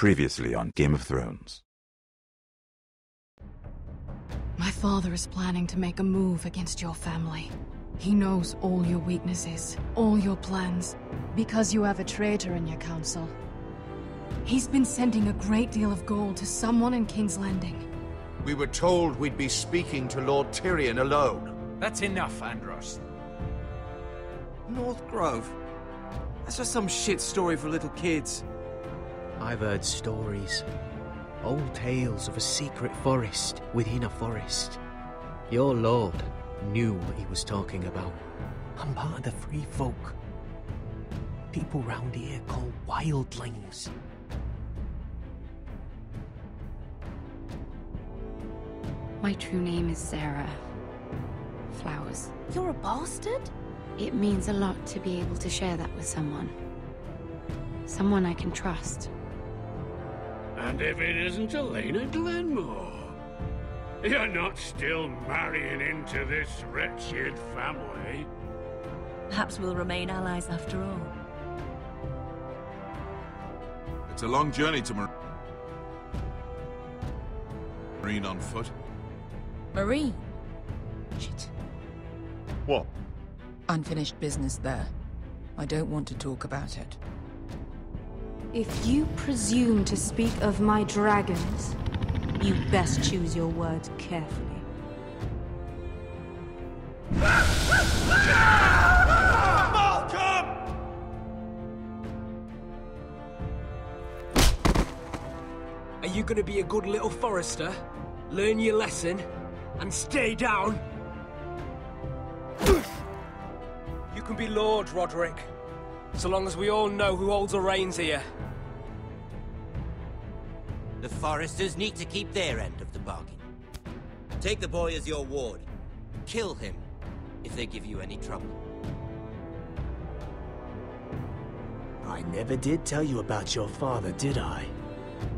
Previously on Game of Thrones. My father is planning to make a move against your family. He knows all your weaknesses, all your plans, because you have a traitor in your council. He's been sending a great deal of gold to someone in King's Landing. We were told we'd be speaking to Lord Tyrion alone. That's enough, Andros. North Grove? That's just some shit story for little kids. I've heard stories. Old tales of a secret forest within a forest. Your lord knew what he was talking about. I'm part of the free folk. People round here call wildlings. My true name is Sarah Flowers. You're a bastard? It means a lot to be able to share that with someone. Someone I can trust. And if it isn't Elaena Glenmore, you're not still marrying into this wretched family. Perhaps we'll remain allies after all. It's a long journey to Marine on foot. Marine? Shit. What? Unfinished business there. I don't want to talk about it. If you presume to speak of my dragons, you best choose your words carefully. Malcolm! Are you gonna be a good little Forrester? Learn your lesson and stay down? You can be Lord, Rodrik. So long as we all know who holds the reins here. The Forresters need to keep their end of the bargain. Take the boy as your ward. Kill him if they give you any trouble. I never did tell you about your father, did I?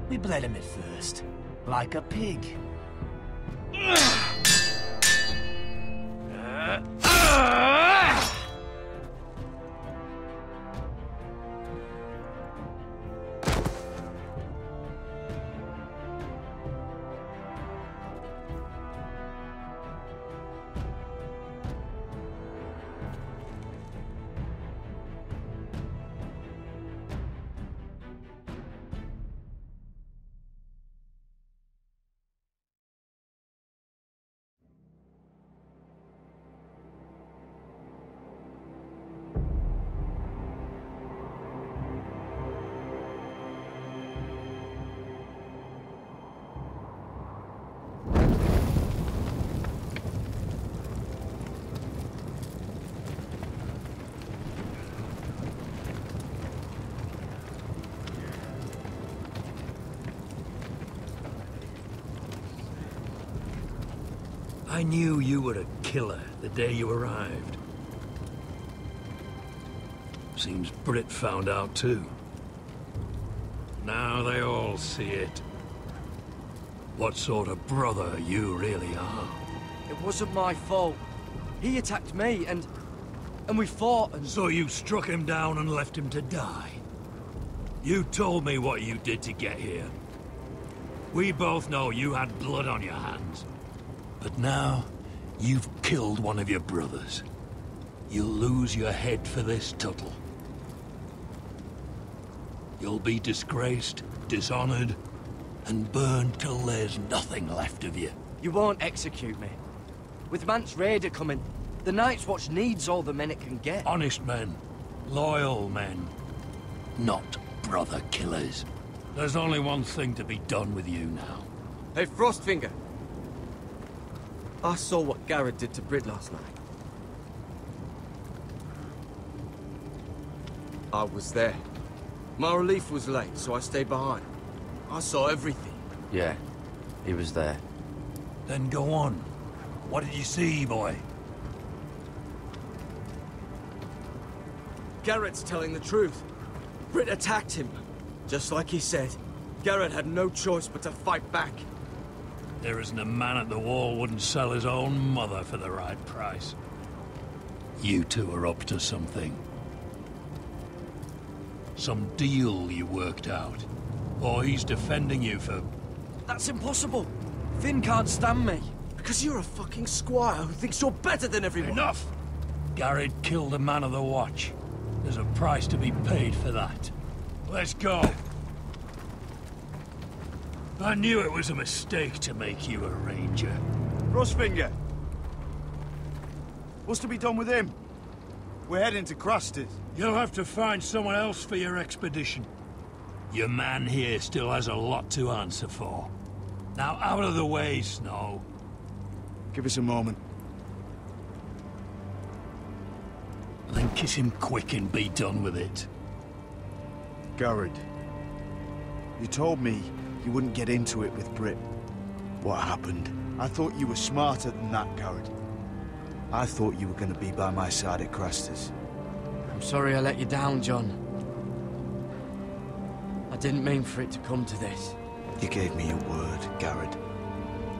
We bled him at first, like a pig. I knew you were a killer the day you arrived. Seems Brit found out too. Now they all see it. What sort of brother you really are. It wasn't my fault. He attacked me and we fought and... So you struck him down and left him to die? You told me what you did to get here. We both know you had blood on your hands. But now, you've killed one of your brothers. You'll lose your head for this, Tuttle. You'll be disgraced, dishonored, and burned till there's nothing left of you. You won't execute me. With Mance Raider coming, the Night's Watch needs all the men it can get. Honest men. Loyal men. Not brother killers. There's only one thing to be done with you now. Hey, Frostfinger. I saw what Gared did to Brit last night. I was there. My relief was late, so I stayed behind. I saw everything. Yeah, he was there. Then go on. What did you see, boy? Gared's telling the truth. Brit attacked him. Just like he said. Gared had no choice but to fight back. There isn't a man at the wall wouldn't sell his own mother for the right price. You two are up to something. Some deal you worked out. Or he's defending you for... That's impossible. Finn can't stand me. Because you're a fucking squire who thinks you're better than everyone. Enough! Gared killed a man of the watch. There's a price to be paid for that. Let's go. I knew it was a mistake to make you a ranger. Frostfinger! What's to be done with him? We're heading to Crusters. You'll have to find someone else for your expedition. Your man here still has a lot to answer for. Now out of the way, Snow. Give us a moment. Then kiss him quick and be done with it. Gared, you told me you wouldn't get into it with Brit. What happened? I thought you were smarter than that, Gared. I thought you were going to be by my side at Crusters. I'm sorry I let you down, John. I didn't mean for it to come to this. You gave me your word, Gared.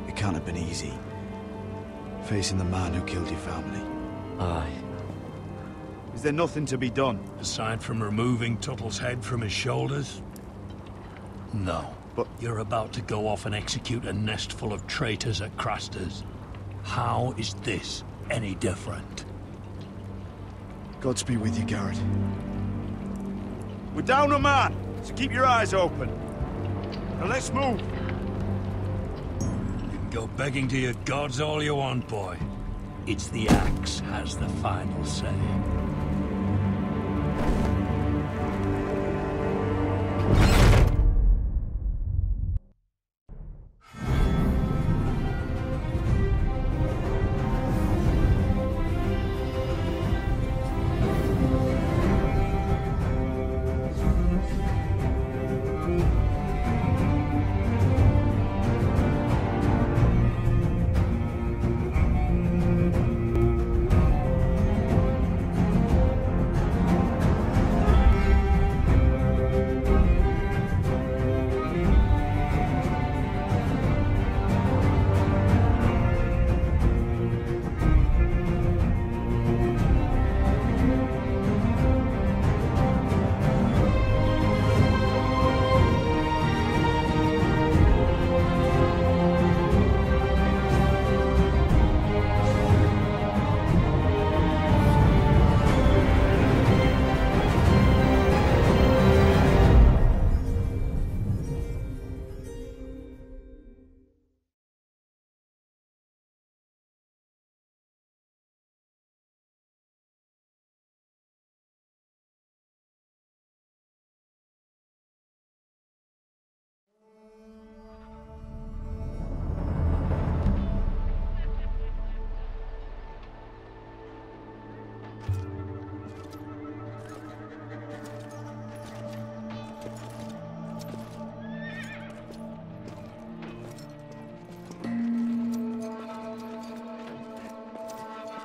It can't have been easy. Facing the man who killed your family. Aye. Is there nothing to be done? Aside from removing Tuttle's head from his shoulders? No. But you're about to go off and execute a nest full of traitors at Crusters. How is this any different? Godspeed with you, Gared. We're down a man, so keep your eyes open. Now let's move. You can go begging to your gods all you want, boy. It's the axe has the final say.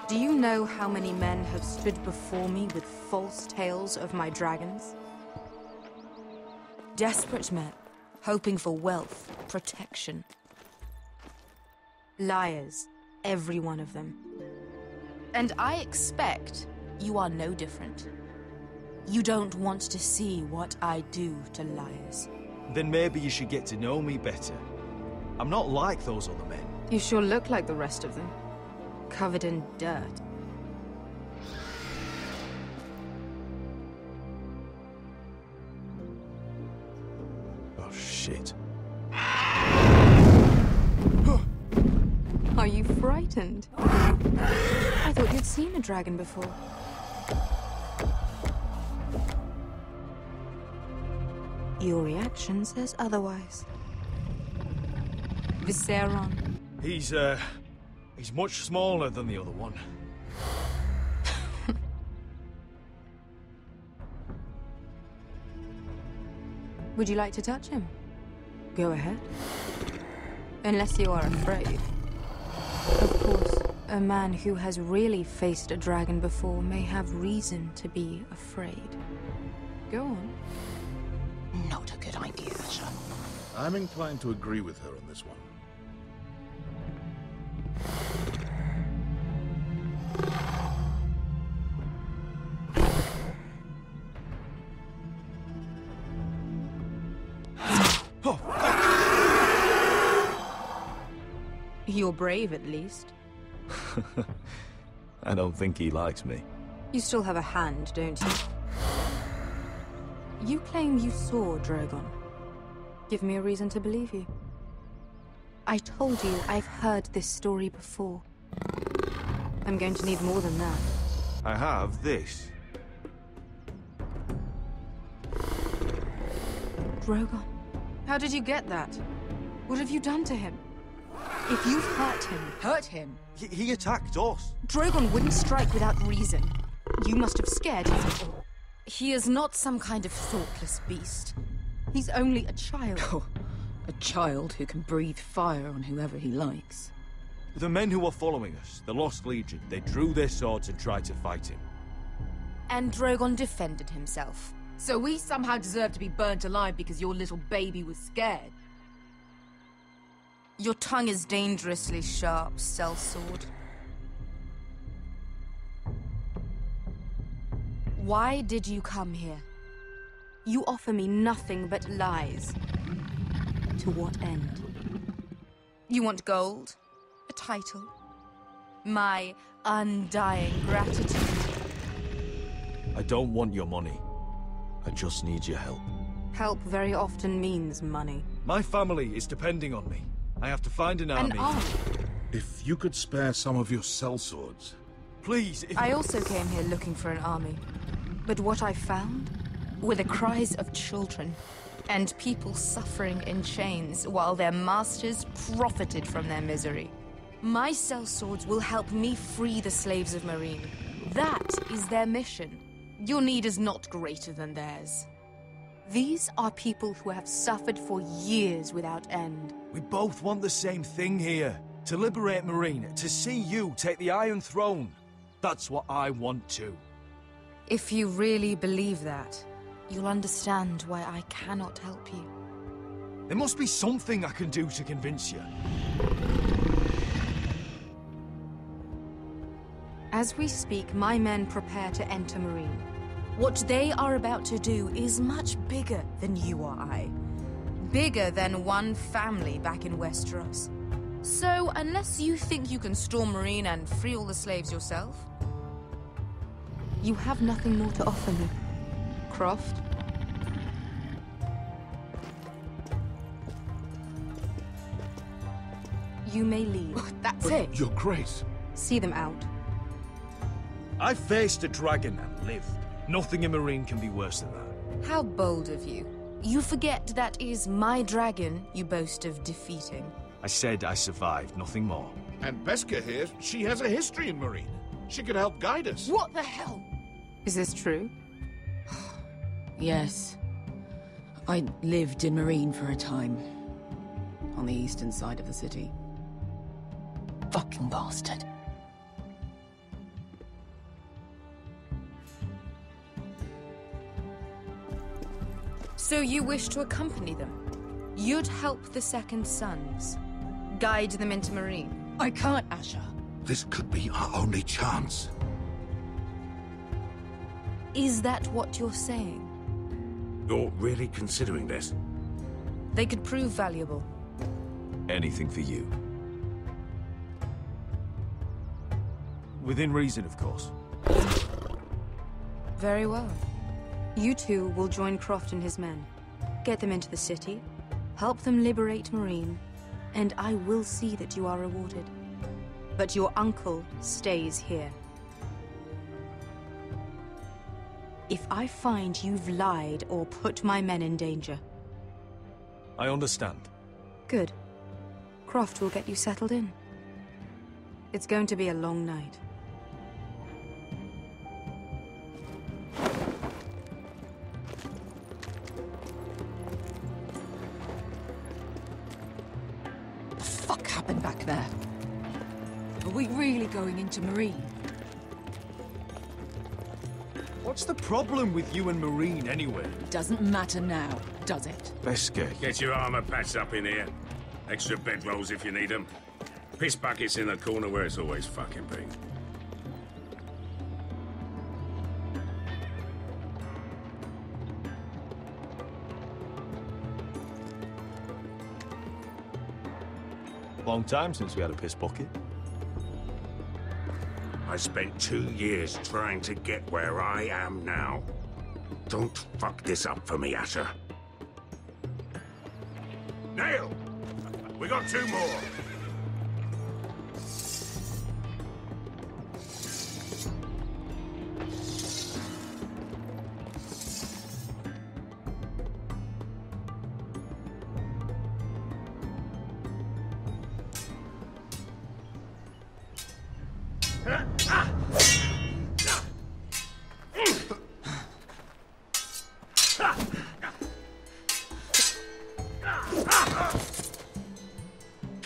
Do you know how many men have stood before me with false tales of my dragons? Desperate men, hoping for wealth, protection. Liars, every one of them. And I expect you are no different. You don't want to see what I do to liars. Then maybe you should get to know me better. I'm not like those other men. You sure look like the rest of them. Covered in dirt. Oh, shit. Are you frightened? I thought you'd seen a dragon before. Your reaction says otherwise. Viseron. He's much smaller than the other one. Would you like to touch him? Go ahead. Unless you are afraid. Of course, a man who has really faced a dragon before may have reason to be afraid. Go on. Not a good idea, sir. I'm inclined to agree with her on this one. You're brave, at least. I don't think he likes me. You still have a hand, don't you? You claim you saw Drogon. Give me a reason to believe you. I told you I've heard this story before. I'm going to need more than that. I have this. Drogon, how did you get that? What have you done to him? If you've hurt him... Hurt him? He attacked us. Drogon wouldn't strike without reason. You must have scared him. He is not some kind of thoughtless beast. He's only a child. Oh, a child who can breathe fire on whoever he likes. The men who were following us, the Lost Legion, they drew their swords and tried to fight him. And Drogon defended himself. So we somehow deserve to be burnt alive because your little baby was scared? Your tongue is dangerously sharp, sellsword. Why did you come here? You offer me nothing but lies. To what end? You want gold? A title? My undying gratitude? I don't want your money. I just need your help. Help very often means money. My family is depending on me. I have to find an army. An army? If you could spare some of your sellswords. Please, I also came here looking for an army. But what I found were the cries of children and people suffering in chains while their masters profited from their misery. My sellswords will help me free the slaves of Meereen. That is their mission. Your need is not greater than theirs. These are people who have suffered for years without end. We both want the same thing here. To liberate Meereen, to see you take the Iron Throne. That's what I want too. If you really believe that, you'll understand why I cannot help you. There must be something I can do to convince you. As we speak, my men prepare to enter Meereen. What they are about to do is much bigger than you or I. Bigger than one family back in Westeros. So, unless you think you can storm Meereen and free all the slaves yourself, you have nothing more to offer me, Croft. You may leave. That's it. Your Grace. See them out. I faced a dragon and lived. Nothing in Meereen can be worse than that. How bold of you. You forget that is my dragon you boast of defeating. I said I survived, nothing more. And Bosquet here, she has a history in Meereen. She could help guide us. What the hell? Is this true? Yes. I lived in Meereen for a time. On the eastern side of the city. Fucking bastard. So you wish to accompany them? You'd help the Second Sons. Guide them into Meereen. I can't, Asher. This could be our only chance. Is that what you're saying? You're really considering this? They could prove valuable. Anything for you. Within reason, of course. Very well. You two will join Croft and his men. Get them into the city, help them liberate Meereen, and I will see that you are rewarded. But your uncle stays here. If I find you've lied or put my men in danger... I understand. Good. Croft will get you settled in. It's going to be a long night. What the fuck happened back there? Are we really going into Meereen? What's the problem with you and Meereen, anyway? Doesn't matter now, does it? Bosquet. Get your armor patched up in here. Extra bedrolls if you need them. Piss buckets in the corner where it's always fucking been. Long time since we had a piss bucket. I spent 2 years trying to get where I am now. Don't fuck this up for me, Asher. Nail! We got 2 more!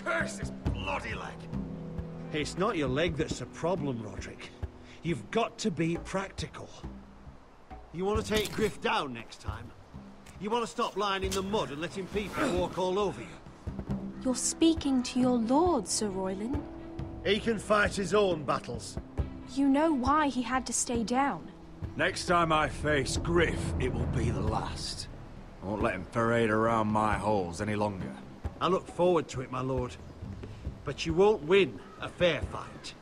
Curse this bloody leg! It's not your leg that's the problem, Rodrik. You've got to be practical. You want to take Gryff down next time? You want to stop lying in the mud and letting people walk all over you? You're speaking to your lord, Sir Royland. He can fight his own battles. You know why he had to stay down. Next time I face Gryff, it will be the last. I won't let him parade around my halls any longer. I look forward to it, my lord. But you won't win a fair fight.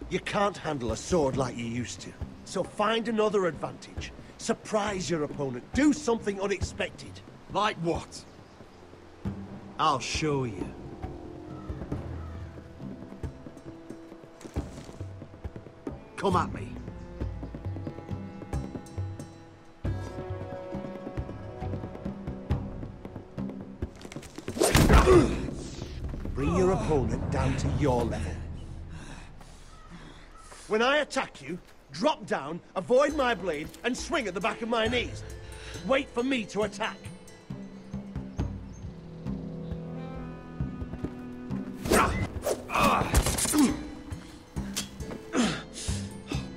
You can't handle a sword like you used to. So find another advantage. Surprise your opponent. Do something unexpected. Like what? I'll show you. Come at me. Bring your opponent down to your level. When I attack you, drop down, avoid my blade, and swing at the back of my knees. Wait for me to attack.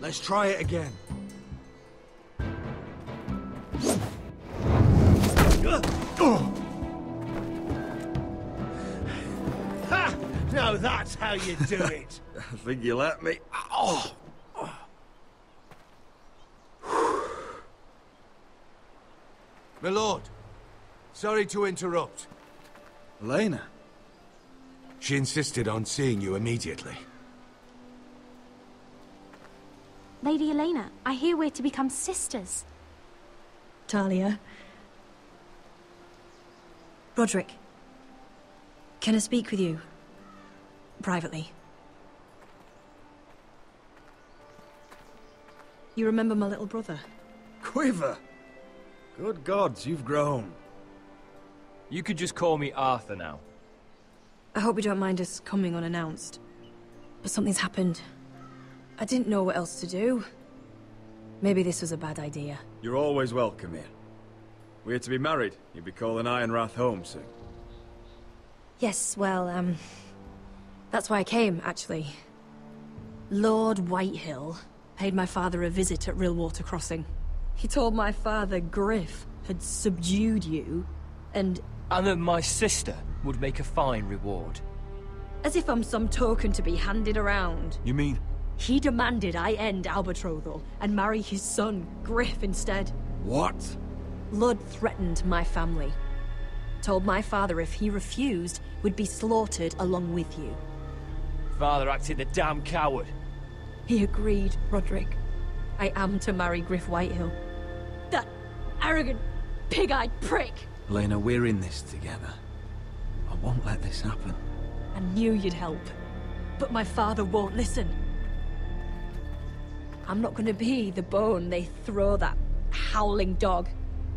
Let's try it again. Ha! Now that's how you do it. I think you let me. Oh! My lord, sorry to interrupt. Elaena? She insisted on seeing you immediately. Lady Elaena, I hear we're to become sisters. Talia. Rodrik. Can I speak with you? Privately. You remember my little brother? Quiver! Good gods, you've grown. You could just call me Arthur now. I hope you don't mind us coming unannounced. But something's happened. I didn't know what else to do. Maybe this was a bad idea. You're always welcome here. We're to be married. You'll be calling Ironrath home soon. Yes, well, that's why I came, actually. Lord Whitehill paid my father a visit at Rillwater Crossing. He told my father Gryff had subdued you, and that my sister would make a fine reward. As if I'm some token to be handed around. You mean? He demanded I end our betrothal and marry his son, Gryff, instead. What? Lud threatened my family. Told my father if he refused, we'd be slaughtered along with you. Father acted the damn coward. He agreed, Rodrik. I am to marry Gryff Whitehill. That arrogant, pig-eyed prick! Elaena, we're in this together. I won't let this happen. I knew you'd help. But my father won't listen. I'm not gonna be the bone they throw that howling dog.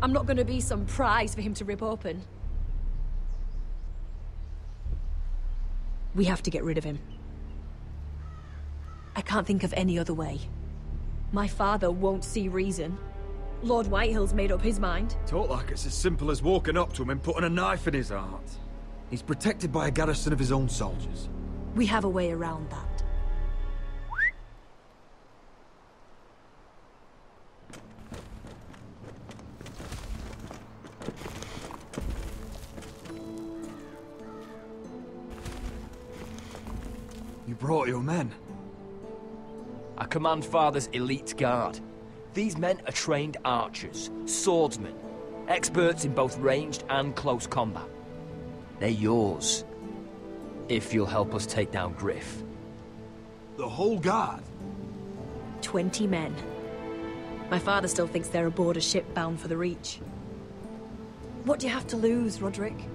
I'm not gonna be some prize for him to rip open. We have to get rid of him. I can't think of any other way. My father won't see reason. Lord Whitehill's made up his mind. Talk like it's as simple as walking up to him and putting a knife in his heart. He's protected by a garrison of his own soldiers. We have a way around that. You brought your men. I command Father's elite guard. These men are trained archers, swordsmen, experts in both ranged and close combat. They're yours. If you'll help us take down Gryff. The whole guard? 20 men. My father still thinks they're aboard a ship bound for the Reach. What do you have to lose, Rodrik?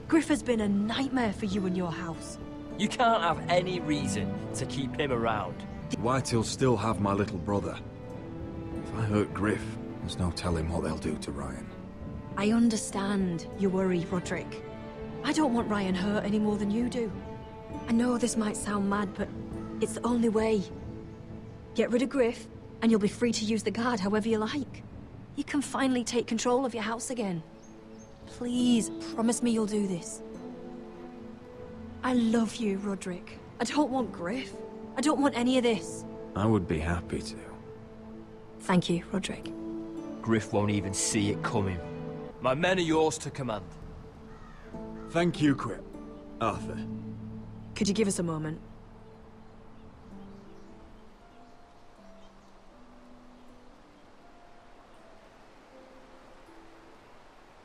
Gryff has been a nightmare for you and your house. You can't have any reason to keep him around. Whitehill still have my little brother. If I hurt Gryff, there's no telling what they'll do to Ryan. I understand your worry, Rodrik. I don't want Ryan hurt any more than you do. I know this might sound mad, but it's the only way. Get rid of Gryff, and you'll be free to use the guard however you like. You can finally take control of your house again. Please, promise me you'll do this. I love you, Rodrik. I don't want Gryff. I don't want any of this. I would be happy to. Thank you, Rodrik. Gryff won't even see it coming. My men are yours to command. Thank you, Quip. Arthur. Could you give us a moment?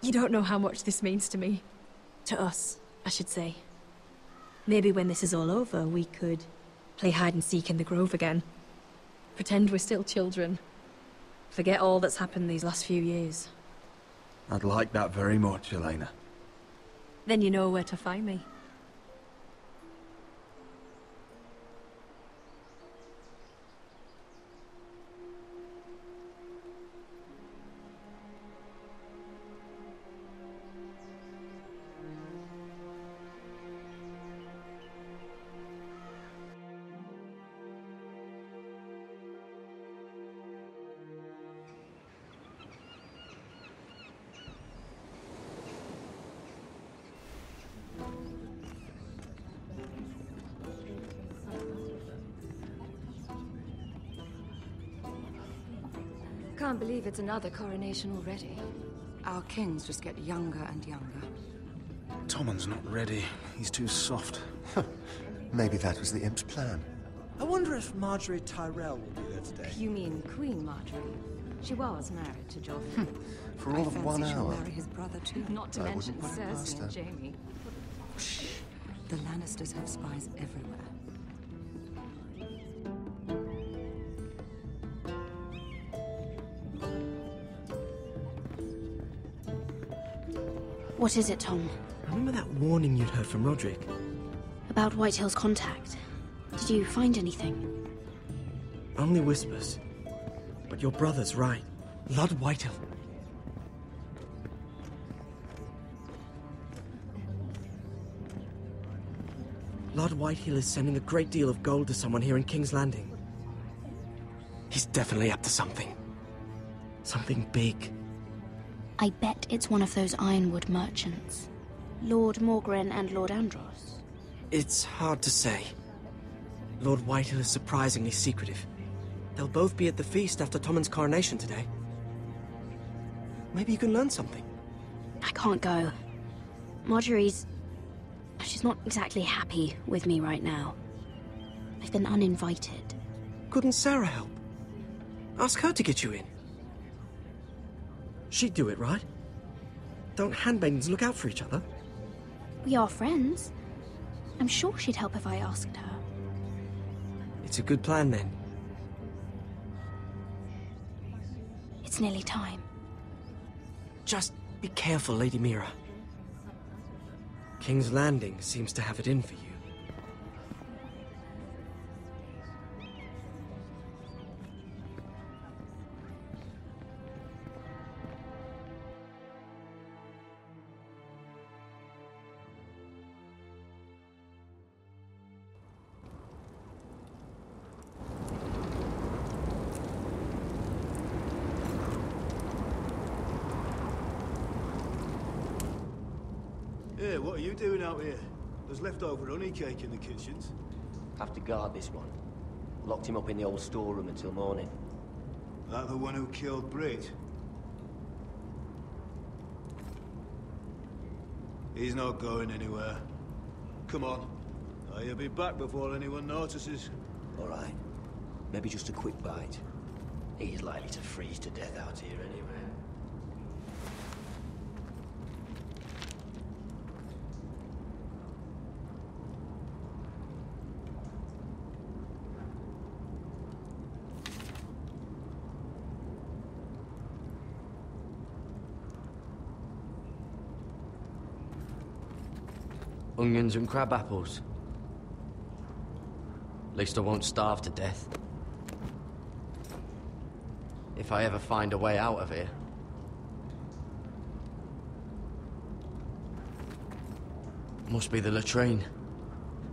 You don't know how much this means to me. To us, I should say. Maybe when this is all over, we could play hide and seek in the grove again. Pretend we're still children. Forget all that's happened these last few years. I'd like that very much, Elaena. Then you know where to find me. Can't believe it's another coronation already. Our kings just get younger and younger. Tommen's not ready. He's too soft. Maybe that was the imp's plan. I wonder if Marjorie Tyrell will be there today. You mean Queen Marjorie? She was married to Joffrey. For all of 1 she'll hour. marry his brother too. Not to I mention wouldn't put it past Cersei her. and Jaime. Shh. The Lannisters have spies everywhere. What is it, Tom? Remember that warning you'd heard from Rodrik? About Whitehill's contact. Did you find anything? Only whispers. But your brother's right. Lord Whitehill. Lord Whitehill is sending a great deal of gold to someone here in King's Landing. He's definitely up to something. Something big. I bet it's one of those ironwood merchants. Lord Morgren and Lord Andros. It's hard to say. Lord Whitehill is surprisingly secretive. They'll both be at the feast after Tommen's coronation today. Maybe you can learn something. I can't go. Marjorie's... she's not exactly happy with me right now. I've been uninvited. Couldn't Sarah help? Ask her to get you in. She'd do it, right? Don't handmaidens look out for each other? We are friends. I'm sure she'd help if I asked her. It's a good plan, then. It's nearly time. Just be careful, Lady Mira. King's Landing seems to have it in for you. Yeah, what are you doing out here? There's leftover honey cake in the kitchens. Have to guard this one. Locked him up in the old storeroom until morning. That the one who killed Brit? He's not going anywhere. Come on. He'll be back before anyone notices. All right. Maybe just a quick bite. He's likely to freeze to death out here anyway. Onions and crab apples. At least I won't starve to death. If I ever find a way out of here. Must be the latrine.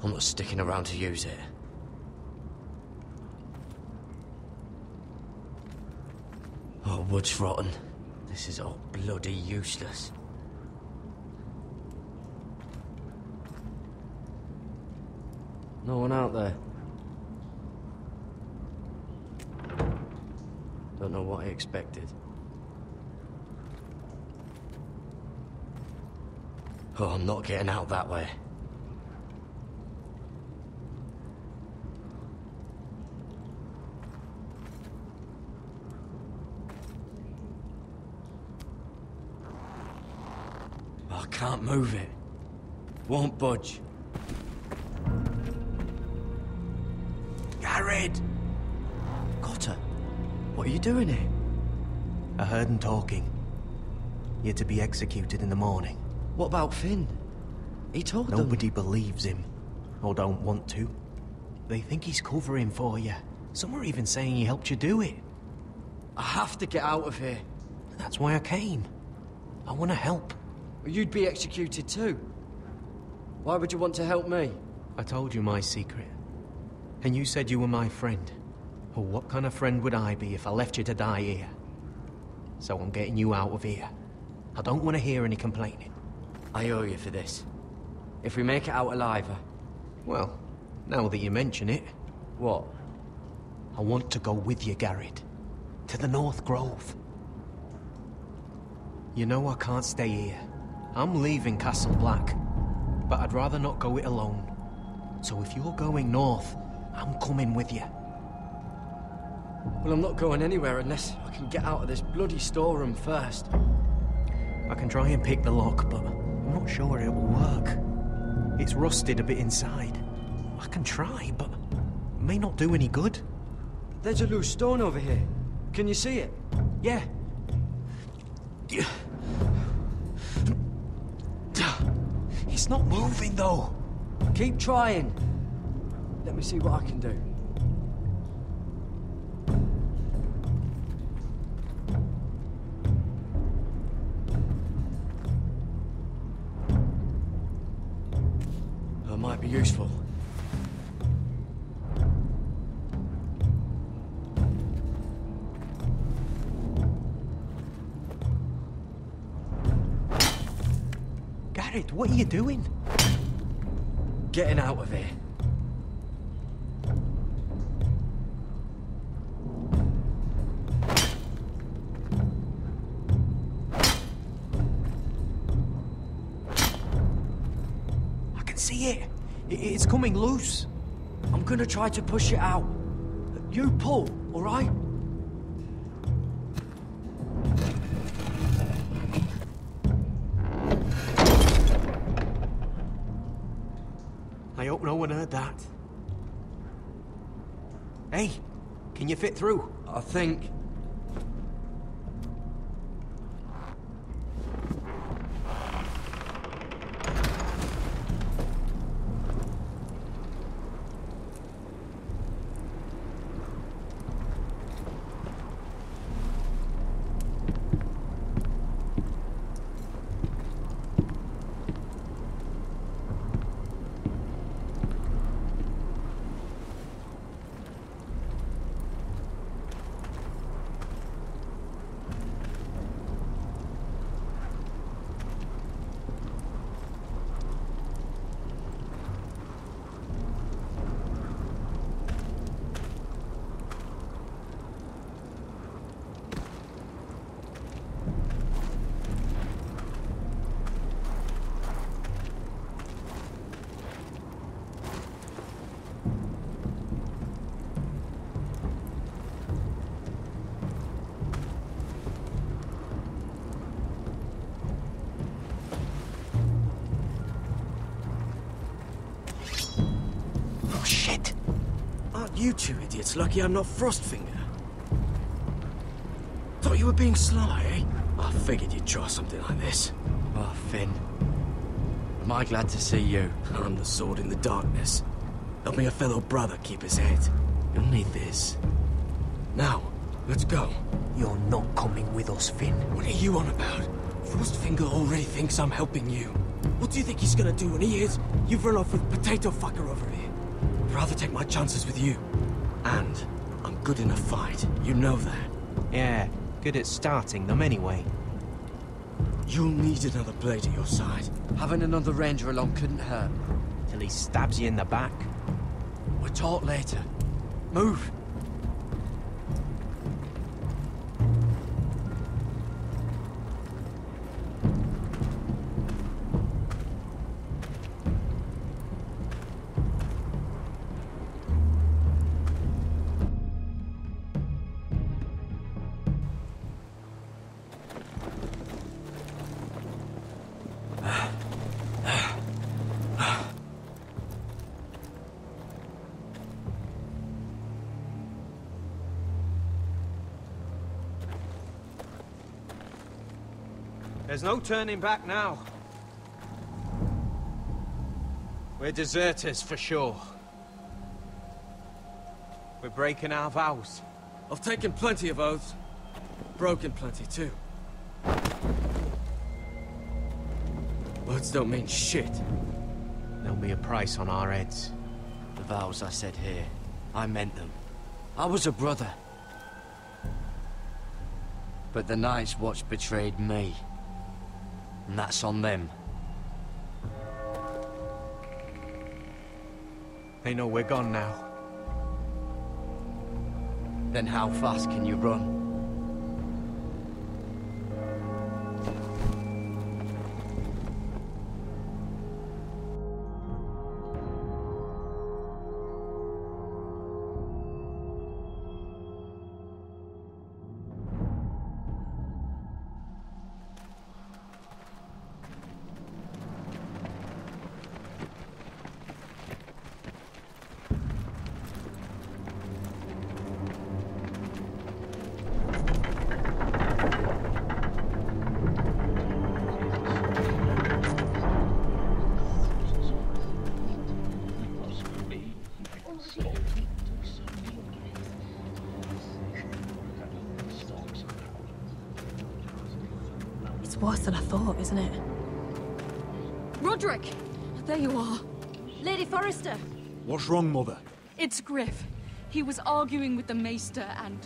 I'm not sticking around to use it. Oh, wood's rotten. This is all bloody useless. No one out there. Don't know what I expected. Oh, I'm not getting out that way. I can't move it. Won't budge. Gared! Cotter, what are you doing here? I heard him talking. You're to be executed in the morning. What about Finn? He told them. Nobody believes him. Or don't want to. They think he's covering for you. Some are even saying he helped you do it. I have to get out of here. That's why I came. I want to help. You'd be executed too. Why would you want to help me? I told you my secret. And you said you were my friend. Well, what kind of friend would I be if I left you to die here? So I'm getting you out of here. I don't want to hear any complaining. I owe you for this. If we make it out alive... Well, now that you mention it... What? I want to go with you, Gared. To the North Grove. You know I can't stay here. I'm leaving Castle Black. But I'd rather not go it alone. So if you're going north, I'm coming with you. Well, I'm not going anywhere unless I can get out of this bloody storeroom first. I can try and pick the lock, but I'm not sure it will work. It's rusted a bit inside. I can try, but it may not do any good. There's a loose stone over here. Can you see it? Yeah. It's not moving, though. Keep trying. Let me see what I can do. That might be useful. Gared, what are you doing? Getting out of here. I can see it. It's coming loose. I'm gonna try to push it out. You pull, all right? I hope no one heard that. Hey, can you fit through? I think. You two idiots lucky I'm not Frostfinger. Thought you were being sly, eh? I figured you'd try something like this. Oh, Finn. I'm Am I glad to see you? I'm the sword in the darkness. Helping a fellow brother keep his head. You'll need this. Now, let's go. You're not coming with us, Finn. What are you on about? Frostfinger already thinks I'm helping you. What do you think he's gonna do when he hears you've run off with Potato Fucker over here? I'd rather take my chances with you. And I'm good in a fight. You know that. Yeah, good at starting them anyway. You'll need another blade at your side. Having another ranger along couldn't hurt. Till he stabs you in the back. We'll talk later. Move! There's no turning back now. We're deserters for sure. We're breaking our vows. I've taken plenty of oaths. Broken plenty too. Words don't mean shit. There'll be a price on our heads. The vows I said here, I meant them. I was a brother. But the Night's Watch betrayed me. And that's on them. They know we're gone now. Then how fast can you run? Worse than I thought, isn't it? Rodrik! There you are. Lady Forrester! What's wrong, Mother? It's Gryff. He was arguing with the Maester and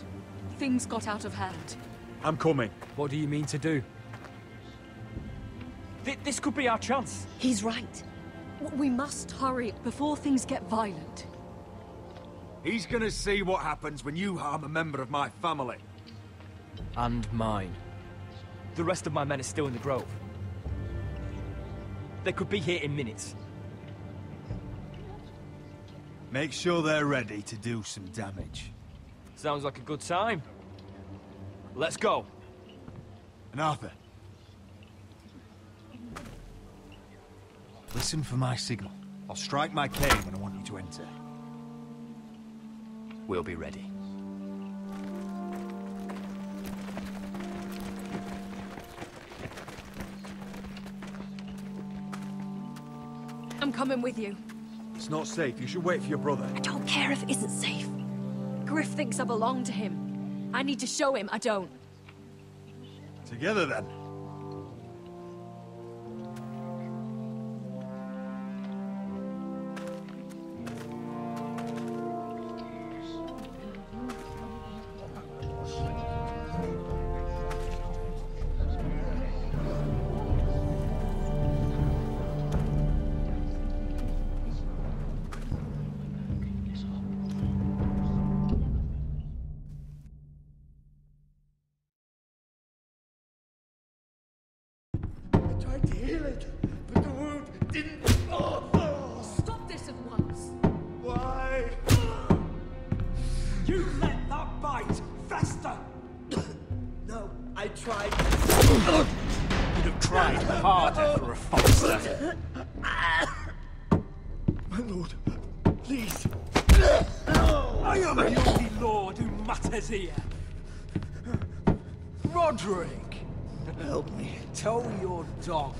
things got out of hand. I'm coming. What do you mean to do? This could be our chance. He's right. We must hurry before things get violent. He's gonna see what happens when you harm a member of my family. And mine. The rest of my men are still in the grove. They could be here in minutes. Make sure they're ready to do some damage. Sounds like a good time. Let's go. And Arthur. Listen for my signal. I'll strike my cane when I want you to enter. We'll be ready. I'm coming with you. It's not safe. You should wait for your brother. I don't care if it isn't safe. Gryff thinks I belong to him. I need to show him I don't. Together, then. Here. Rodrik! Help me. Tell your dog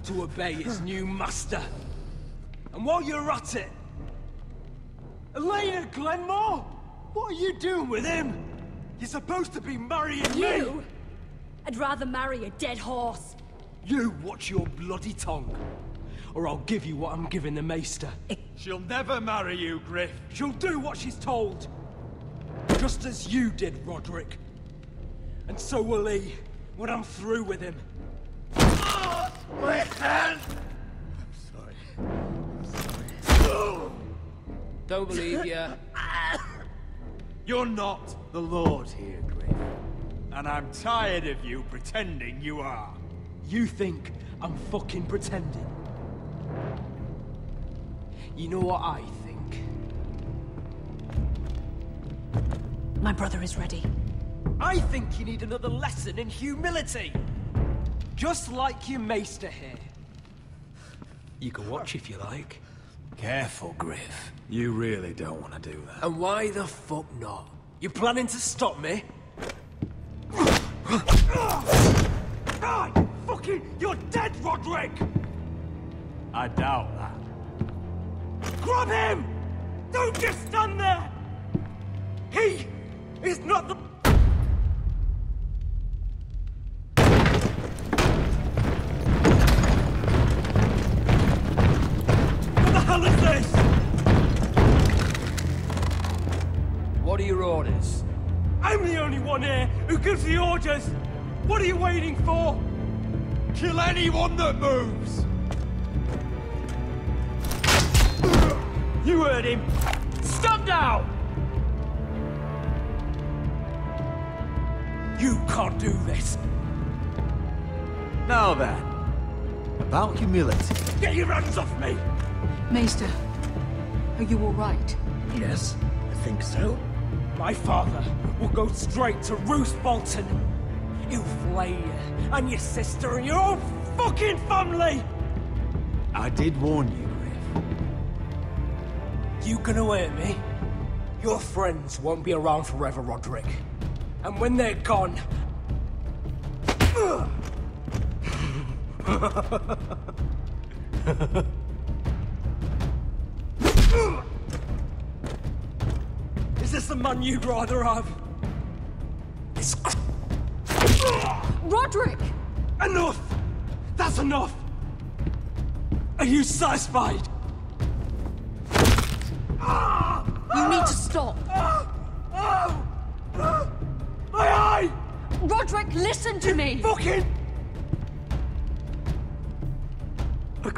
to obey his new master. And while you're at it... Elaena Glenmore? What are you doing with him? You're supposed to be marrying me! You? I'd rather marry a dead horse. You watch your bloody tongue, or I'll give you what I'm giving the Maester. She'll never marry you, Gryff. She'll do what she's told. Just as you did, Rodrik. And so will he, when I'm through with him. My hand! Don't believe ya. You're not the Lord here, Gryff. And I'm tired of you pretending you are. You think I'm fucking pretending? You know what I think? My brother is ready. I think you need another lesson in humility. Just like your Maester here. You can watch if you like. Careful, Gryff. You really don't want to do that. And why the fuck not? You planning to stop me? God, fucking, you're dead, Rodrik! I doubt that. Grab him! Don't just stand there! He is not the... What the hell is this? What are your orders? I'm the only one here who gives the orders! What are you waiting for? Kill anyone that moves! You heard him! Stop now! You can't do this! Now then, about humility. Get your hands off me! Maester, are you all right? Yes, I think so. My father will go straight to Roose Bolton. He'll flay you, and your sister, and your whole fucking family! I did warn you, Gryff. You gonna hurt me? Your friends won't be around forever, Rodrik. And when they're gone... Is this the man you'd rather have? It's... Rodrik! Enough! That's enough! Are you satisfied? You need to stop! My eye! Rodrik, listen to me! Fucking... I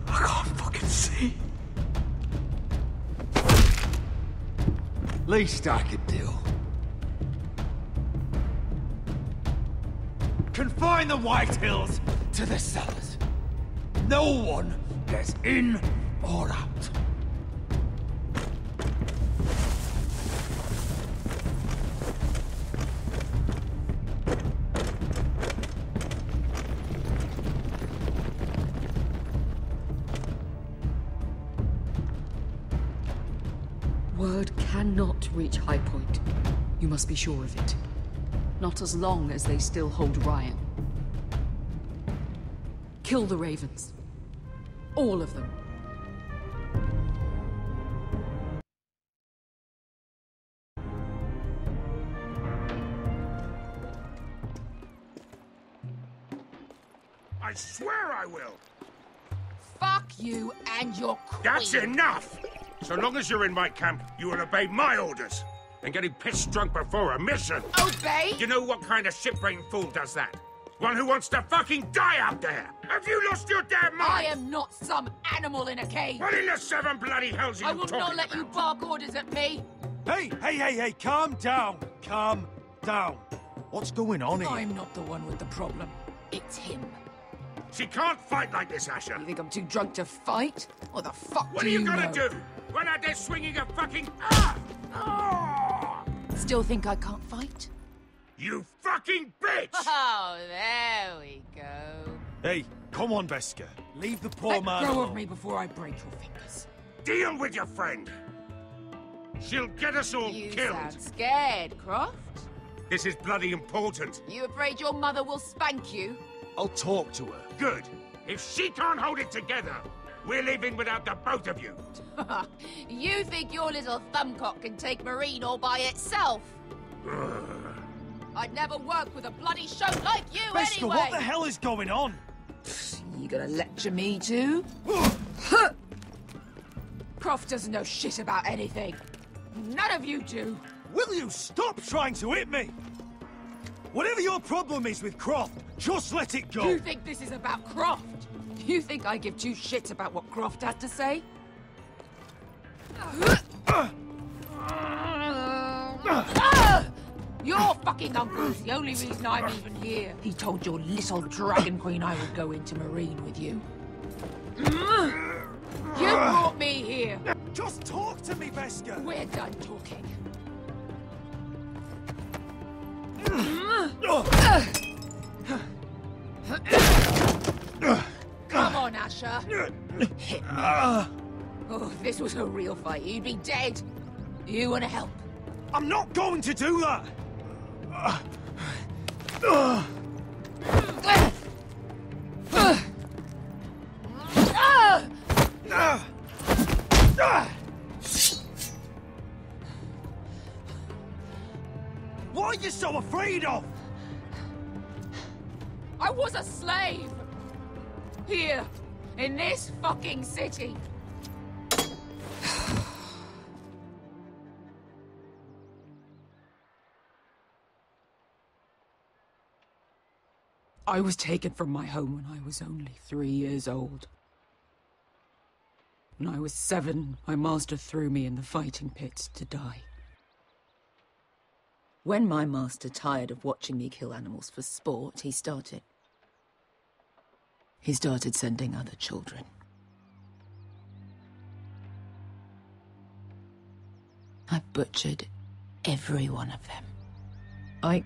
can't fucking see. Least I could do. Confine the Whitehills to the cellars. No one gets in or out. Word cannot reach High Point. You must be sure of it. Not as long as they still hold Ryan. Kill the Ravens. All of them. I swear I will! Fuck you and your queen. That's enough! So long as you're in my camp, you will obey my orders. And getting pissed drunk before a mission. Obey? You know what kind of shit-brained fool does that? One who wants to fucking die out there! Have you lost your damn mind? I am not some animal in a cage. What in the seven bloody hells are you I will talking not let about? you bark orders at me. Hey, calm down. Calm down. What's going on here? I'm not the one with the problem. It's him. She can't fight like this, Asher. You think I'm too drunk to fight? What the fuck What do are you know? gonna do? Run out there swinging a fucking... Still think I can't fight? You fucking bitch! Oh, there we go. Hey, come on, Beskar. Leave the poor Let man go alone. of me before I break your fingers. Deal with your friend. She'll get us all You killed. sound scared, Croft. This is bloody important. You afraid your mother will spank you? I'll talk to her. Good. If she can't hold it together, we're leaving without the both of you. You think your little thumbcock can take Marine all by itself? I'd never work with a bloody show like you Bosquet, anyway! what the hell is going on? You gonna lecture me too? Croft doesn't know shit about anything. None of you do. Will you stop trying to hit me? Whatever your problem is with Croft, just let it go. You think this is about Croft? You think I give two shits about what Croft had to say? Your fucking uncle's the only reason I'm even here. He told your little dragon queen I would go into Marine with you. You brought me here. Just talk to me, Bosquet. We're done talking. Come on, Asher. Hit me. Oh, if this was a real fight, you'd be dead. You want to help? I'm not going to do that. What are you so afraid of? I was a slave! Here, in this fucking city. I was taken from my home when I was only 3 years old. When I was 7, my master threw me in the fighting pits to die. When my master tired of watching me kill animals for sport, he started sending other children. I butchered every one of them.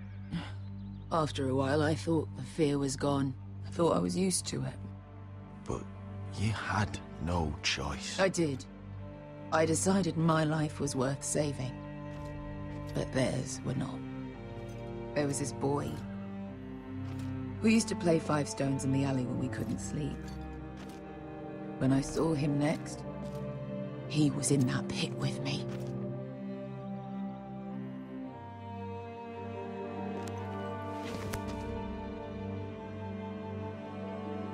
After a while, I thought the fear was gone. I thought I was used to it. But you had no choice. I did. I decided my life was worth saving. But theirs were not. There was this boy. We used to play 5 stones in the alley when we couldn't sleep. When I saw him next, he was in that pit with me.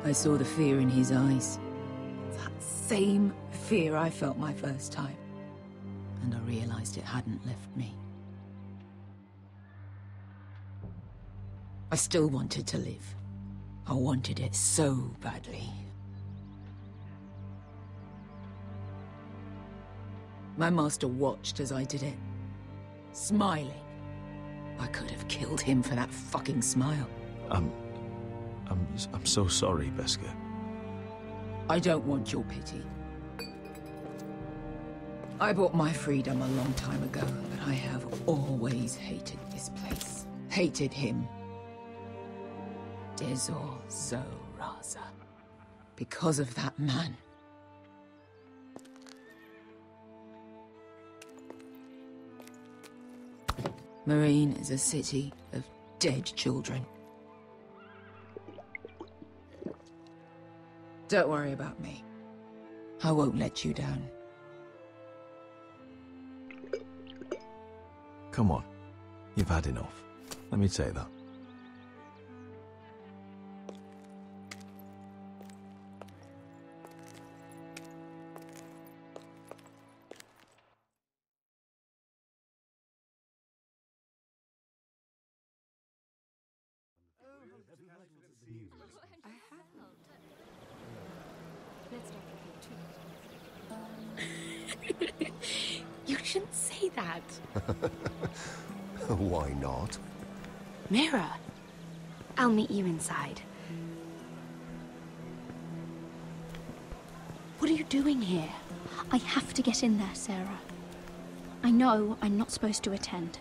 I saw the fear in his eyes. That same fear I felt my first time. And I realized it hadn't left me. I still wanted to live. I wanted it so badly. My master watched as I did it, smiling. I could have killed him for that fucking smile. I'm so sorry, Bosquet. I don't want your pity. I bought my freedom a long time ago, but I have always hated this place. Hated him. Dezor Zo Raza. Because of that man. Marine is a city of dead children. Don't worry about me. I won't let you down. Come on. You've had enough. Let me say that. You shouldn't say that. Why not? Mira, I'll meet you inside. What are you doing here? I have to get in there, Sarah. I know I'm not supposed to attend,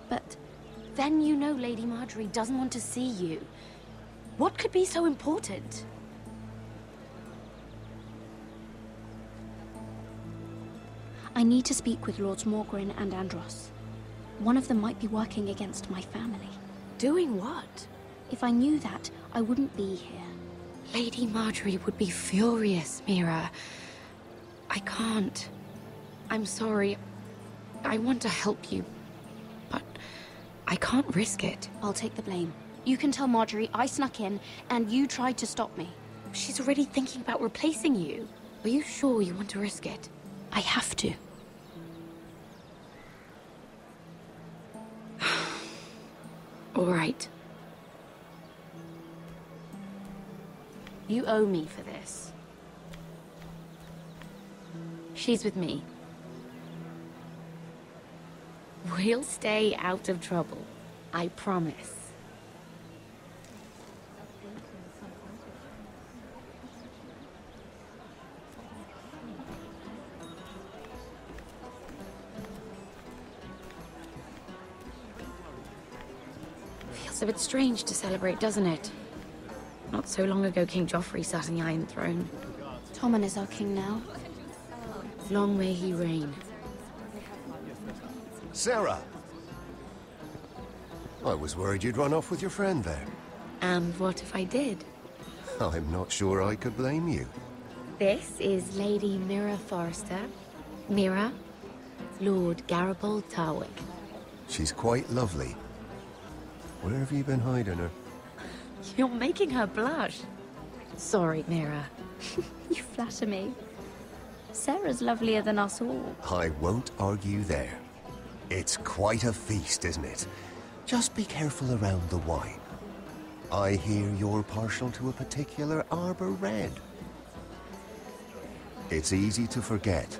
but... Then you know Lady Marjorie doesn't want to see you. What could be so important? I need to speak with Lords Morgrin and Andros. One of them might be working against my family. Doing what? If I knew that, I wouldn't be here. Lady Marjorie would be furious, Mira. I can't. I'm sorry. I want to help you, but I can't risk it. I'll take the blame. You can tell Marjorie I snuck in, and you tried to stop me. She's already thinking about replacing you. Are you sure you want to risk it? I have to. All right. You owe me for this. She's with me. We'll stay out of trouble. I promise. Feels a bit strange to celebrate, doesn't it? Not so long ago, King Joffrey sat on the Iron Throne. Tommen is our king now. Long may he reign. Sarah! I was worried you'd run off with your friend there. And what if I did? I'm not sure I could blame you. This is Lady Mira Forrester. Mira, Lord Garibald Tarwick. She's quite lovely. Where have you been hiding her? You're making her blush. Sorry, Mira. You flatter me. Sarah's lovelier than us all. I won't argue there. It's quite a feast, isn't it? Just be careful around the wine. I hear you're partial to a particular arbor red. It's easy to forget.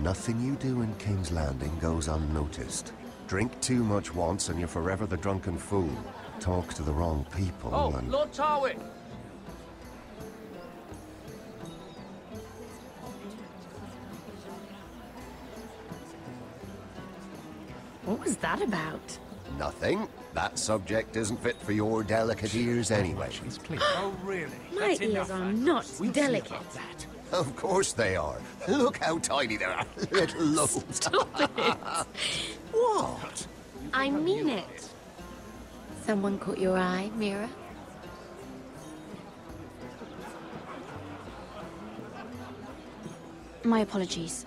Nothing you do in King's Landing goes unnoticed. Drink too much once and you're forever the drunken fool. Talk to the wrong people and... Lord Tarwick! What was that about? Nothing. That subject isn't fit for your delicate ears anyway. Oh, really? My ears are not delicate. Of course they are. Look how tiny they are. Little lobes. Stop it. What? I mean it. Someone caught your eye, Mira? My apologies.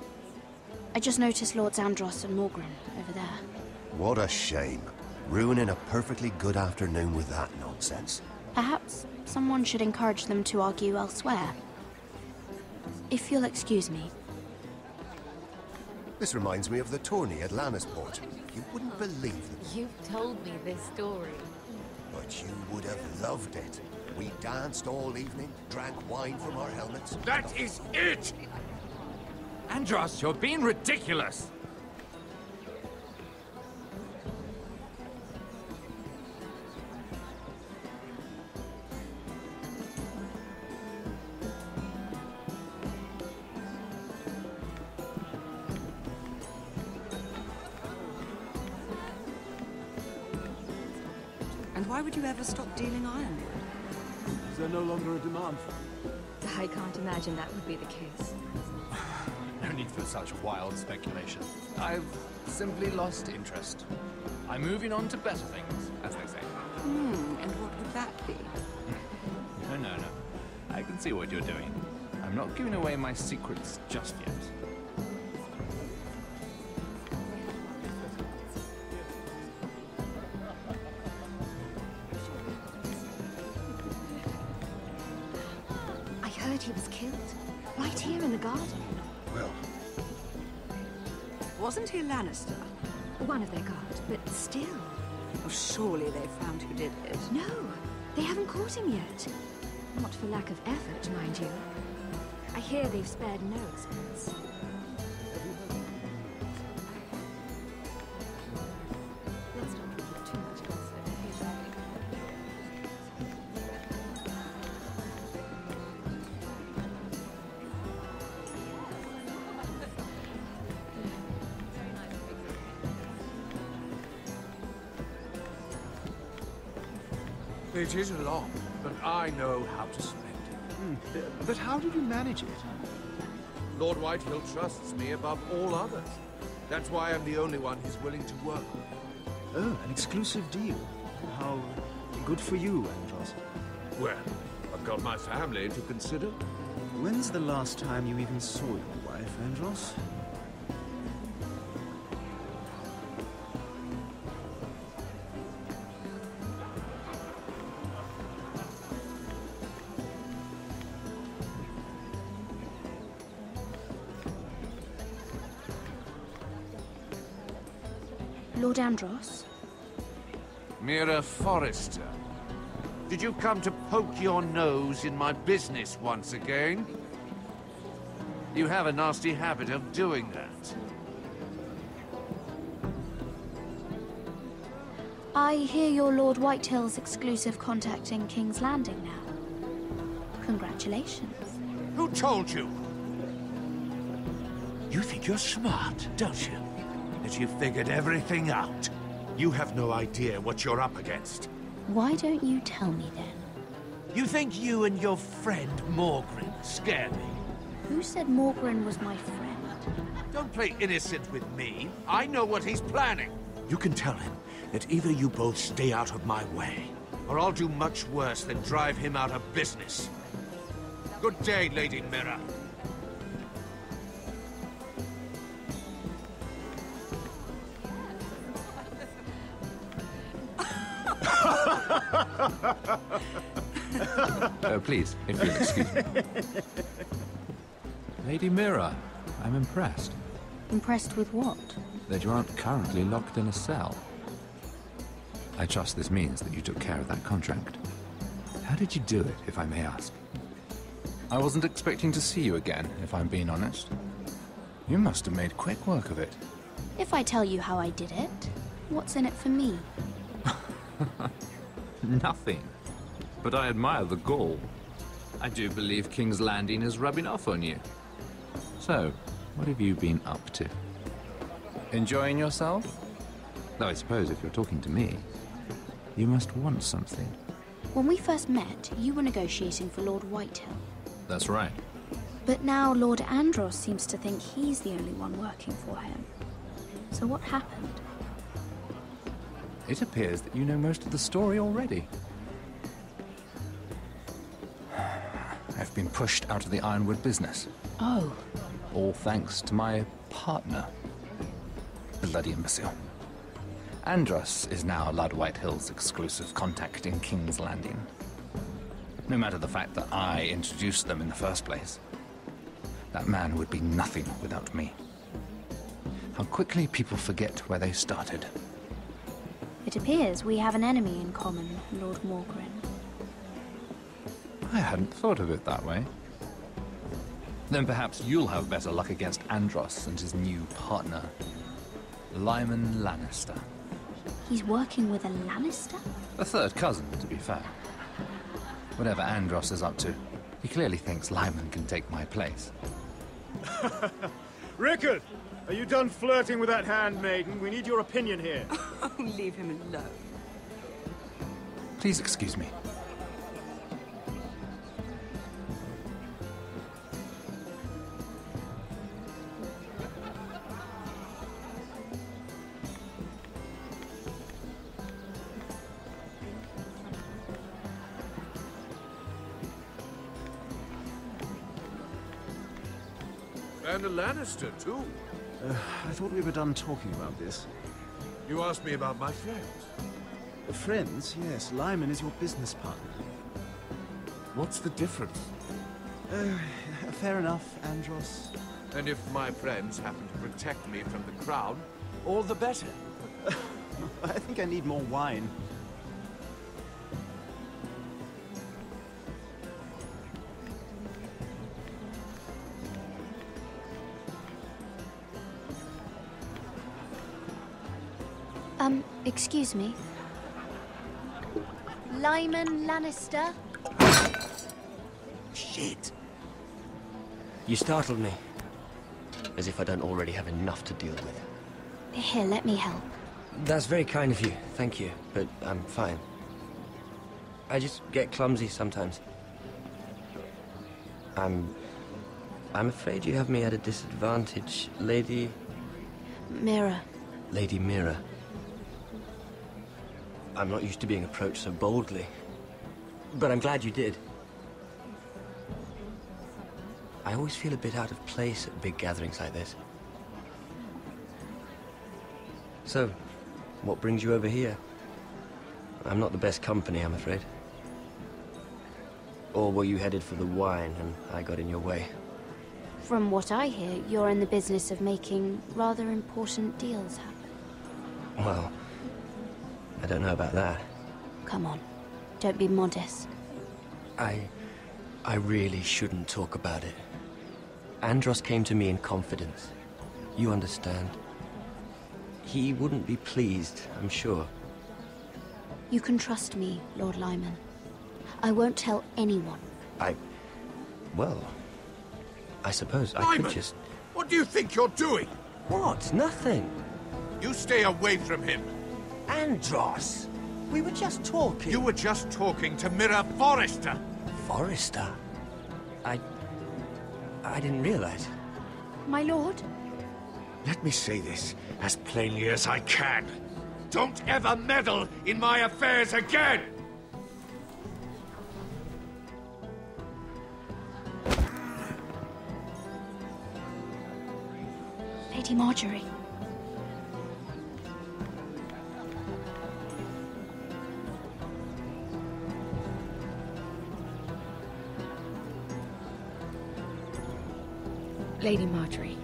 I just noticed Lords Andros and Morgren over there. What a shame. Ruining a perfectly good afternoon with that nonsense. Perhaps someone should encourage them to argue elsewhere. If you'll excuse me. This reminds me of the tourney at Lannisport. You wouldn't believe it. You've told me this story. But you would have loved it. We danced all evening, drank wine from our helmets. That is it! Andros, you're being ridiculous! And why would you ever stop dealing ironwood? Is there no longer a demand? I can't imagine that would be the case. No need for such wild speculation. I've simply lost interest. I'm moving on to better things, as they say. And what would that be? No. I can see what you're doing. I'm not giving away my secrets just yet. I heard he was killed. Right here in the garden. Well... Wasn't he a Lannister? One of their guard, but still. Oh, surely they found who did it. No, they haven't caught him yet. Not for lack of effort, mind you. I hear they've spared no expense. Let's not put too much gossip. It is long, but I know how to spend it. But how did you manage it? Lord Whitehill trusts me above all others. That's why I'm the only one he's willing to work with. Oh, an exclusive deal. How Good for you, Andros. Well, I've got my family to consider. When's the last time you even saw your wife, Andros? Lord Andros? Mira Forrester. Did you come to poke your nose in my business once again? You have a nasty habit of doing that. I hear you're Lord Whitehill's exclusive contact in King's Landing now. Congratulations. Who told you? You think you're smart, don't you? That you figured everything out. You have no idea what you're up against. Why don't you tell me then? You think you and your friend Morgren scare me? Who said Morgren was my friend? Don't play innocent with me. I know what he's planning. You can tell him that either you both stay out of my way, or I'll do much worse than drive him out of business. Good day, Lady Mira. Please, if you'll excuse me. Lady Mira, I'm impressed. Impressed with what? That you aren't currently locked in a cell. I trust this means that you took care of that contract. How did you do it, if I may ask? I wasn't expecting to see you again, if I'm being honest. You must have made quick work of it. If I tell you how I did it, what's in it for me? Nothing. But I admire the gall. I do believe King's Landing is rubbing off on you. So, what have you been up to? Enjoying yourself? Though I suppose if you're talking to me, you must want something. When we first met, you were negotiating for Lord Whitehill. That's right. But now Lord Andros seems to think he's the only one working for him. So what happened? It appears that you know most of the story already. I've been pushed out of the Ironwood business. Oh. All thanks to my partner. Bloody imbecile. Andros is now Lord Whitehill's exclusive contact in King's Landing. No matter the fact that I introduced them in the first place. That man would be nothing without me. How quickly people forget where they started. It appears we have an enemy in common, Lord Morgren. I hadn't thought of it that way. Then perhaps you'll have better luck against Andros and his new partner, Lyman Lannister. He's working with a Lannister? A third cousin, to be fair. Whatever Andros is up to, he clearly thinks Lyman can take my place. Rickard! Are you done flirting with that handmaiden? We need your opinion here. Leave him alone. Please excuse me. And a Lannister, too. I thought we were done talking about this. You asked me about my friends. Friends? Yes. Lyman is your business partner. What's the difference? Fair enough, Andros. And if my friends happen to protect me from the crown, all the better. I think I need more wine. Excuse me. Lyman Lannister? Shit. You startled me. As if I don't already have enough to deal with. Here, let me help. That's very kind of you, thank you, but I'm fine. I just get clumsy sometimes. I'm afraid you have me at a disadvantage, Lady... Mira. Lady Mira. I'm not used to being approached so boldly. But I'm glad you did. I always feel a bit out of place at big gatherings like this. So, what brings you over here? I'm not the best company, I'm afraid. Or were you headed for the wine and I got in your way? From what I hear, you're in the business of making rather important deals happen. Well, I don't know about that. Come on, don't be modest. I really shouldn't talk about it. Andros came to me in confidence. You understand? He wouldn't be pleased, I'm sure. You can trust me, Lord Lyman. I won't tell anyone. Well, I suppose I Lyman, could just... What do you think you're doing? What? Nothing. You stay away from him. Andros! We were just talking. You were just talking to Mira Forrester. Forrester? I didn't realize. My lord? Let me say this as plainly as I can. Don't ever meddle in my affairs again! Lady Marjorie. Lady Marjorie.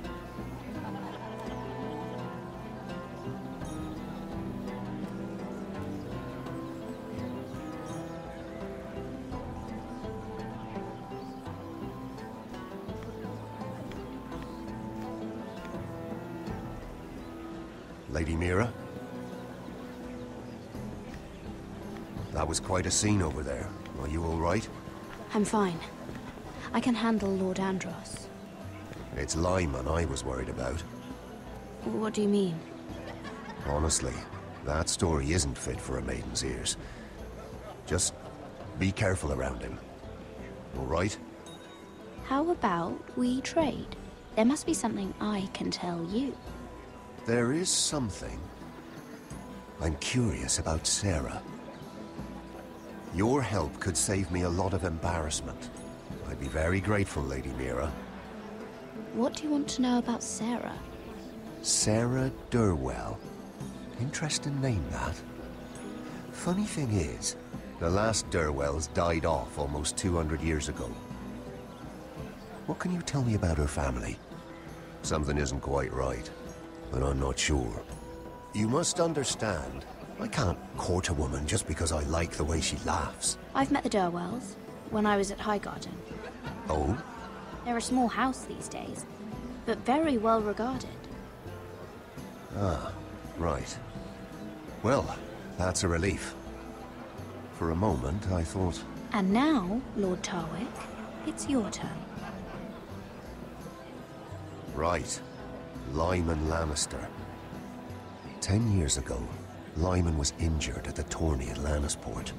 Lady Mira? That was quite a scene over there. Are you all right? I'm fine. I can handle Lord Andros. It's Lyman I was worried about. What do you mean? Honestly, that story isn't fit for a maiden's ears. Just be careful around him. All right? How about we trade? There must be something I can tell you. There is something. I'm curious about Sarah. Your help could save me a lot of embarrassment. I'd be very grateful, Lady Mira. What do you want to know about Sarah? Sarah Durwell. Interesting name, that. Funny thing is, the last Durwells died off almost 200 years ago. What can you tell me about her family? Something isn't quite right, but I'm not sure. You must understand, I can't court a woman just because I like the way she laughs. I've met the Durwells when I was at Highgarden. Oh? They're a small house these days, but very well regarded. Ah, right. Well, that's a relief. For a moment, I thought... And now, Lord Tarwick, it's your turn. Right. Lyman Lannister. 10 years ago, Lyman was injured at the tourney at Lannisport.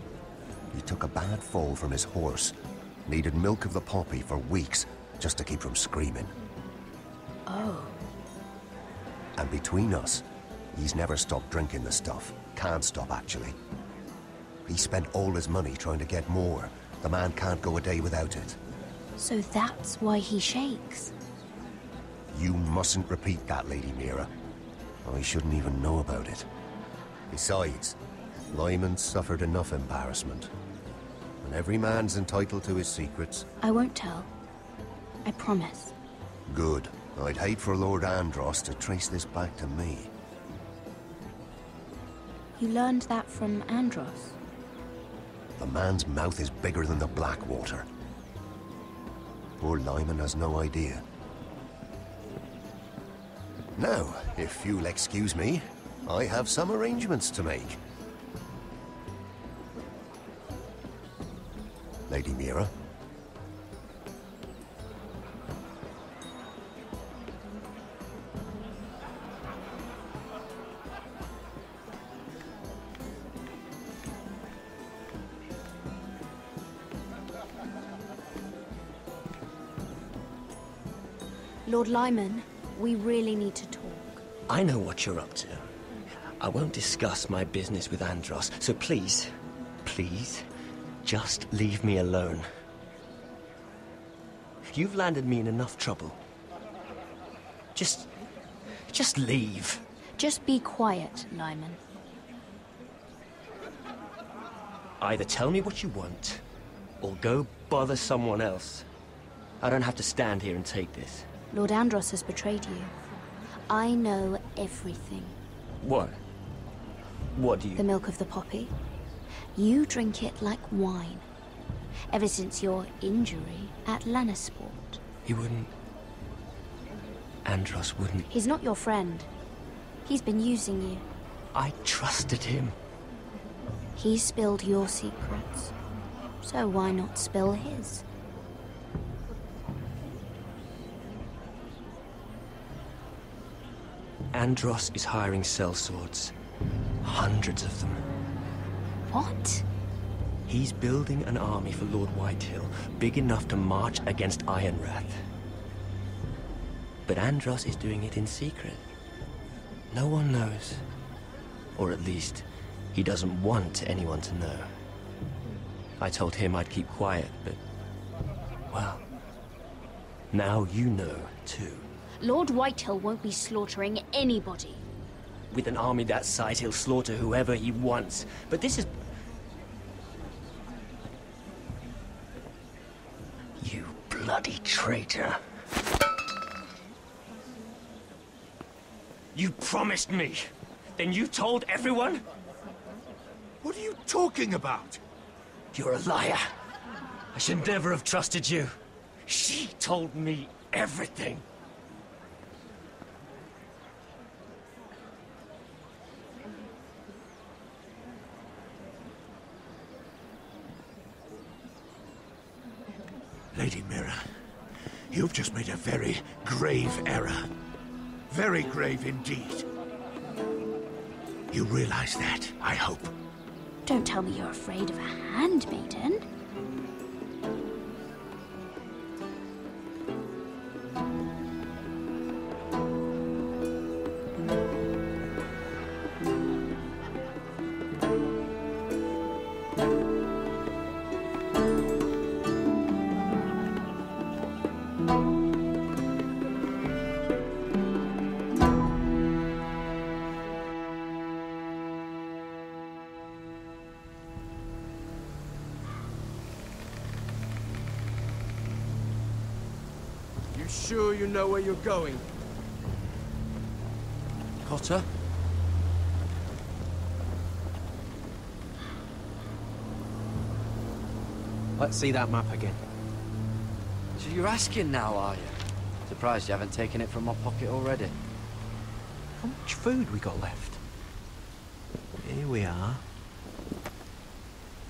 He took a bad fall from his horse, needed milk of the poppy for weeks just to keep from screaming. Oh. And between us, he's never stopped drinking the stuff. Can't stop, actually. He spent all his money trying to get more. The man can't go a day without it. So that's why he shakes. You mustn't repeat that, Lady Mira. I shouldn't even know about it. Besides, Lyman suffered enough embarrassment. And every man's entitled to his secrets. I won't tell. I promise. Good. I'd hate for Lord Andros to trace this back to me. You learned that from Andros? The man's mouth is bigger than the Blackwater. Poor Lyman has no idea. Now, if you'll excuse me, I have some arrangements to make. Lady Mira? Lord Lyman, we really need to talk. I know what you're up to. I won't discuss my business with Andros, so please, please, just leave me alone. You've landed me in enough trouble. Just leave. Just be quiet, Lyman. Either tell me what you want, or go bother someone else. I don't have to stand here and take this. Lord Andros has betrayed you. I know everything. What? What do you... The milk of the poppy. You drink it like wine. Ever since your injury at Lannisport. He wouldn't... Andros wouldn't... He's not your friend. He's been using you. I trusted him. He spilled your secrets. So why not spill his? Andros is hiring sellswords. Hundreds of them. What? He's building an army for Lord Whitehill, big enough to march against Ironrath. But Andros is doing it in secret. No one knows. Or at least, he doesn't want anyone to know. I told him I'd keep quiet, but... well... now you know, too. Lord Whitehill won't be slaughtering anybody. With an army that size, he'll slaughter whoever he wants. But this is... You bloody traitor. You promised me. Then you told everyone? What are you talking about? You're a liar. I should never have trusted you. She told me everything. Lady Mira, you've just made a very grave error. Very grave indeed. You realize that, I hope. Don't tell me you're afraid of a handmaiden. Sure you know where you're going? Cotter? Let's see that map again. So you're asking now, are you? Surprised you haven't taken it from my pocket already. How much food we got left? Here we are.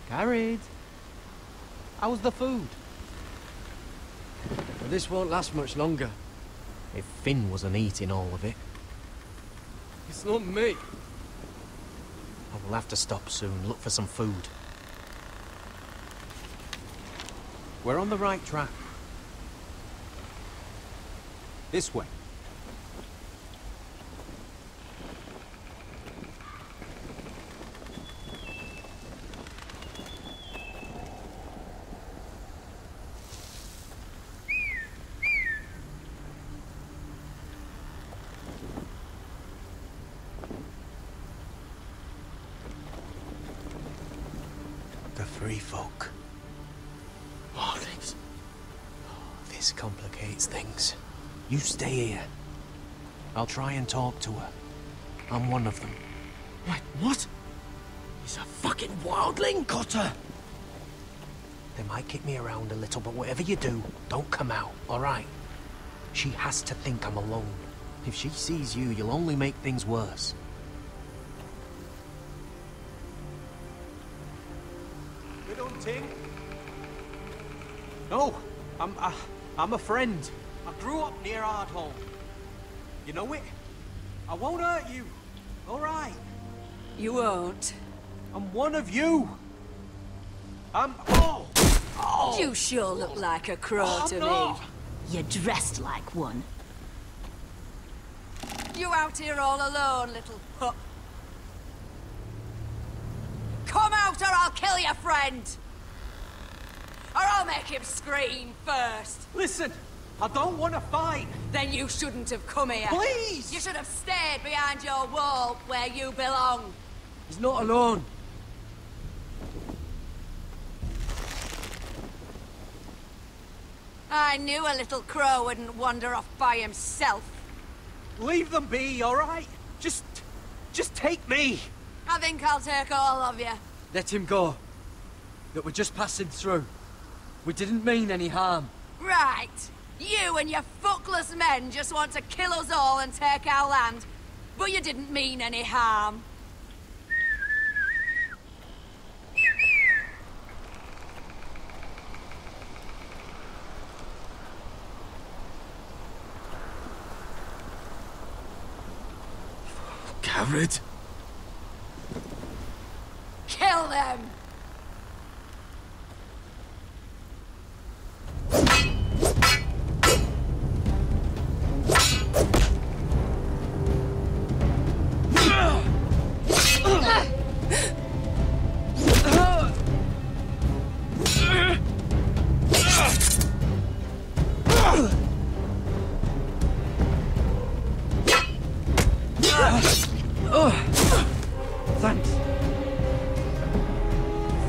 Gared! How's the food? Well, this won't last much longer. If Finn wasn't eating all of it. It's not me. I will have to stop soon, look for some food. We're on the right track. This way. Free folk. Warlings. This complicates things. You stay here. I'll try and talk to her. I'm one of them. Wait, what? He's a fucking wildling, Cotter! They might kick me around a little, but whatever you do, don't come out, alright? She has to think I'm alone. If she sees you, you'll only make things worse. No, I'm a friend. I grew up near Ardhall. You know it? I won't hurt you. All right. You won't. I'm one of you. Oh! You sure look like a crow to me. You're dressed like one. You out here all alone, little pup? out or I'll kill your friend! Or I'll make him scream first! Listen, I don't want to fight! Then you shouldn't have come here. Please! You should have stayed behind your wall where you belong. He's not alone. I knew a little crow wouldn't wander off by himself. Leave them be, all right? Just take me. I think I'll take all of you. Let him go. That we're just passing through. We didn't mean any harm. Right. You and your fuckless men just want to kill us all and take our land. But you didn't mean any harm. Gared? Kill them! Thanks.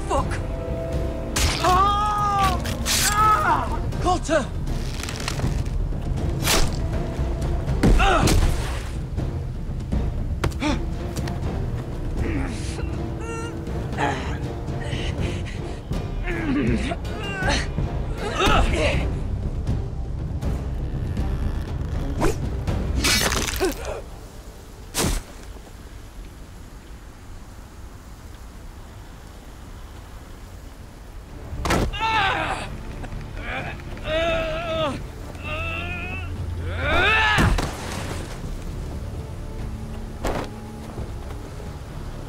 Fuck! Got her!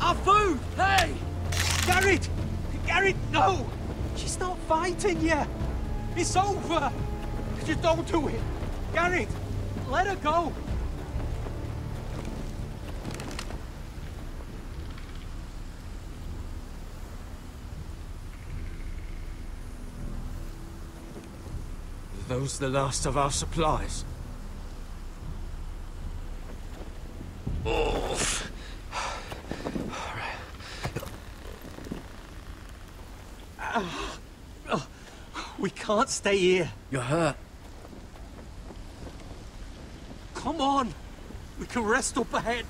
Our food! Hey! Gared! Gared, no! She's not fighting yet! It's over! Just don't do it! Gared! Let her go! Are those the last of our supplies? Oh. We can't stay here. You're hurt. Come on! We can rest up ahead.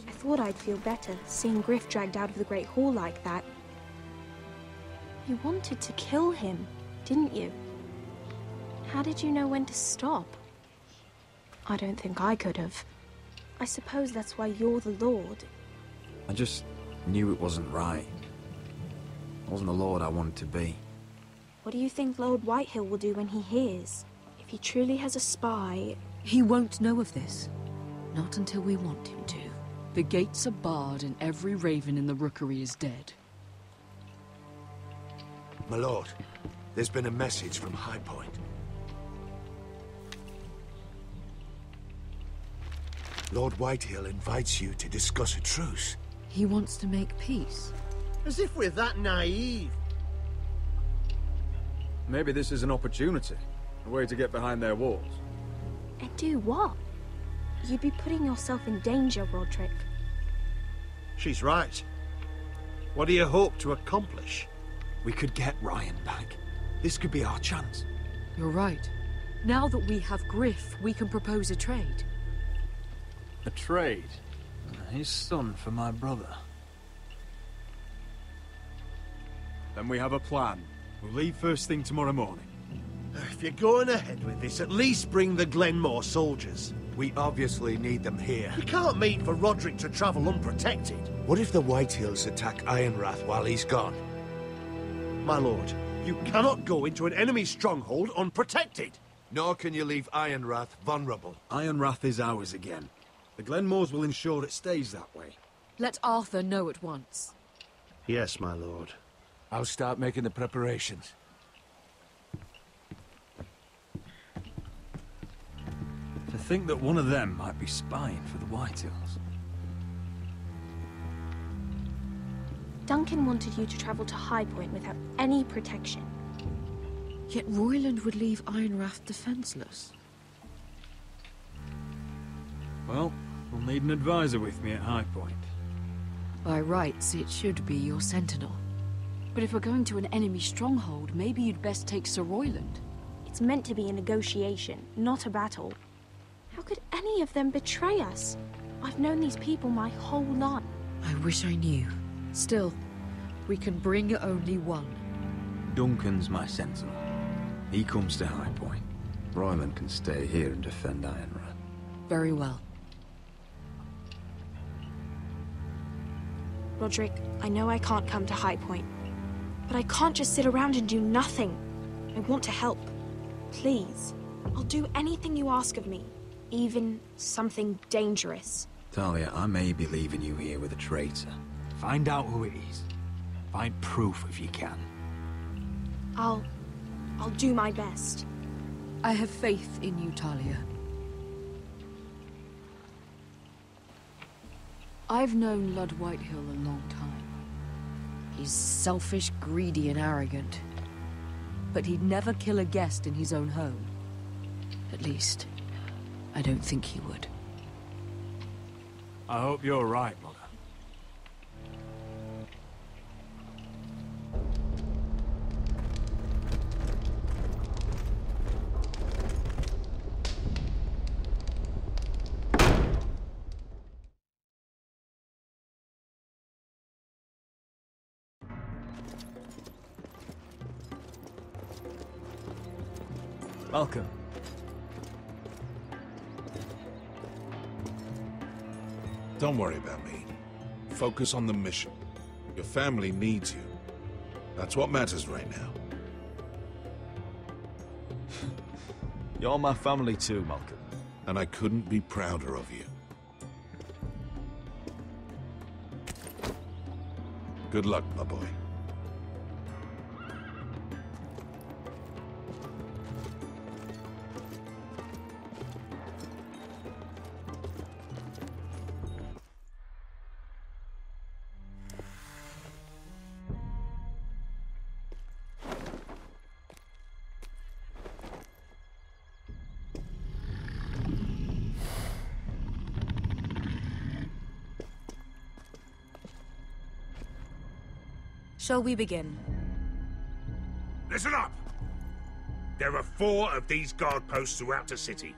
I thought I'd feel better, seeing Gryff dragged out of the Great Hall like that. You wanted to kill him, didn't you? How did you know when to stop? I don't think I could have. I suppose that's why you're the Lord. I just knew it wasn't right. I wasn't the Lord I wanted to be. What do you think Lord Whitehill will do when he hears? If he truly has a spy... He won't know of this. Not until we want him to. The gates are barred and every raven in the rookery is dead. My lord, there's been a message from High Point. Lord Whitehill invites you to discuss a truce. He wants to make peace. As if we're that naive. Maybe this is an opportunity. A way to get behind their walls. And do what? You'd be putting yourself in danger, Rodrik. She's right. What do you hope to accomplish? We could get Ryan back. This could be our chance. You're right. Now that we have Gryff, we can propose a trade. A trade? His son for my brother. Then we have a plan. We'll leave first thing tomorrow morning. If If you're going ahead with this, at least bring the Glenmore soldiers. We obviously need them here. You can't mean for Rodrik to travel unprotected. What if the Whitehills attack Ironrath while he's gone? My lord, you cannot go into an enemy stronghold unprotected. Nor can you leave Ironrath vulnerable. Ironrath is ours again. The Glenmores will ensure it stays that way. Let Arthur know at once. Yes, my lord. I'll start making the preparations. To think that one of them might be spying for the Whitehills. Duncan wanted you to travel to High Point without any protection. Yet Royland would leave Ironrath defenseless. Well, we'll need an advisor with me at High Point. By rights, it should be your sentinel. But if we're going to an enemy stronghold, maybe you'd best take Sir Royland. It's meant to be a negotiation, not a battle. How could any of them betray us? I've known these people my whole life. I wish I knew. Still, we can bring only one. Duncan's my sentinel. He comes to High Point. Royland can stay here and defend Ironrath. Very well. Rodrik, I know I can't come to High Point, but I can't just sit around and do nothing. I want to help. Please. I'll do anything you ask of me, even something dangerous. Talia, I may be leaving you here with a traitor. Find out who it is. Find proof if you can. I'll do my best. I have faith in you, Talia. I've known Lud Whitehill a long time. He's selfish, greedy, and arrogant. But he'd never kill a guest in his own home. At least, I don't think he would. I hope you're right, Mother. Welcome. Don't worry about me. Focus on the mission. Your family needs you. That's what matters right now. You're my family too, Malcolm. And I couldn't be prouder of you. Good luck, my boy. Shall we begin? Listen up! There are 4 of these guard posts throughout the city.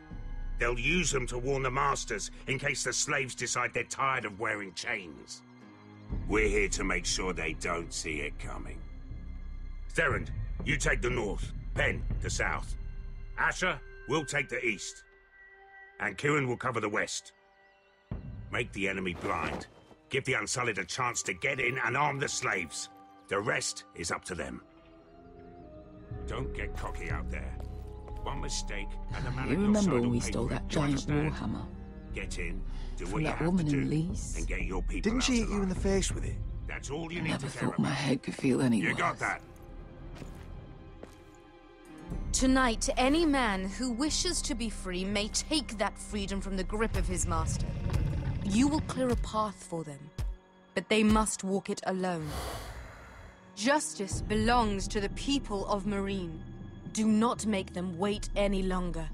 They'll use them to warn the masters in case the slaves decide they're tired of wearing chains. We're here to make sure they don't see it coming. Therend, you take the north. Penn, the south. Asher, we'll take the east. And Kieran will cover the west. Make the enemy blind. Give the Unsullied a chance to get in and arm the slaves. The rest is up to them. Don't get cocky out there. One mistake, and the man You on your remember side when will we pay stole for it. that Do you giant understand? warhammer? Get in, do From what you that have woman to in do, Lease? and get your people Didn't she out hit you in the face with it? That's all you I need never to care thought my about. head could feel any You worse. got that? Tonight, any man who wishes to be free may take that freedom from the grip of his master. You will clear a path for them, but they must walk it alone. Justice belongs to the people of Meereen. Do not make them wait any longer.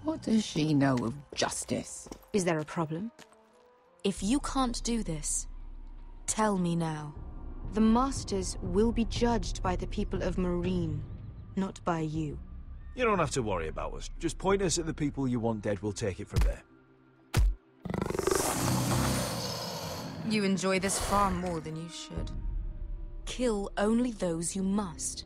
What does she know of justice? Is there a problem? If you can't do this, tell me now. The Masters will be judged by the people of Meereen, not by you. You don't have to worry about us. Just point us at the people you want dead, we'll take it from there. You enjoy this far more than you should. Kill only those you must.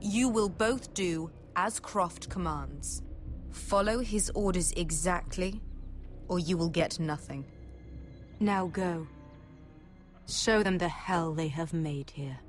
You will both do as Croft commands. Follow his orders exactly, or you will get nothing. Now go. Show them the hell they have made here.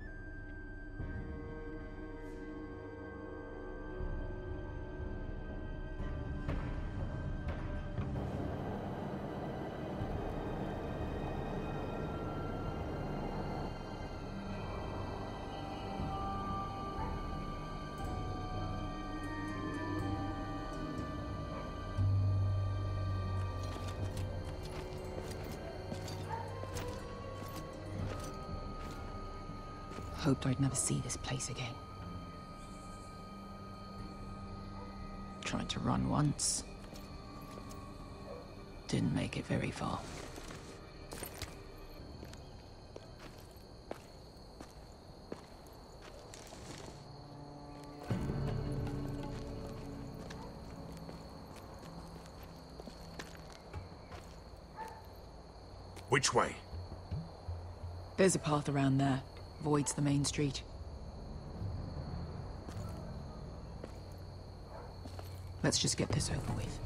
Hoped I'd never see this place again. Tried to run once. Didn't make it very far. Which way? There's a path around there. Voids the main street. Let's just get this over with.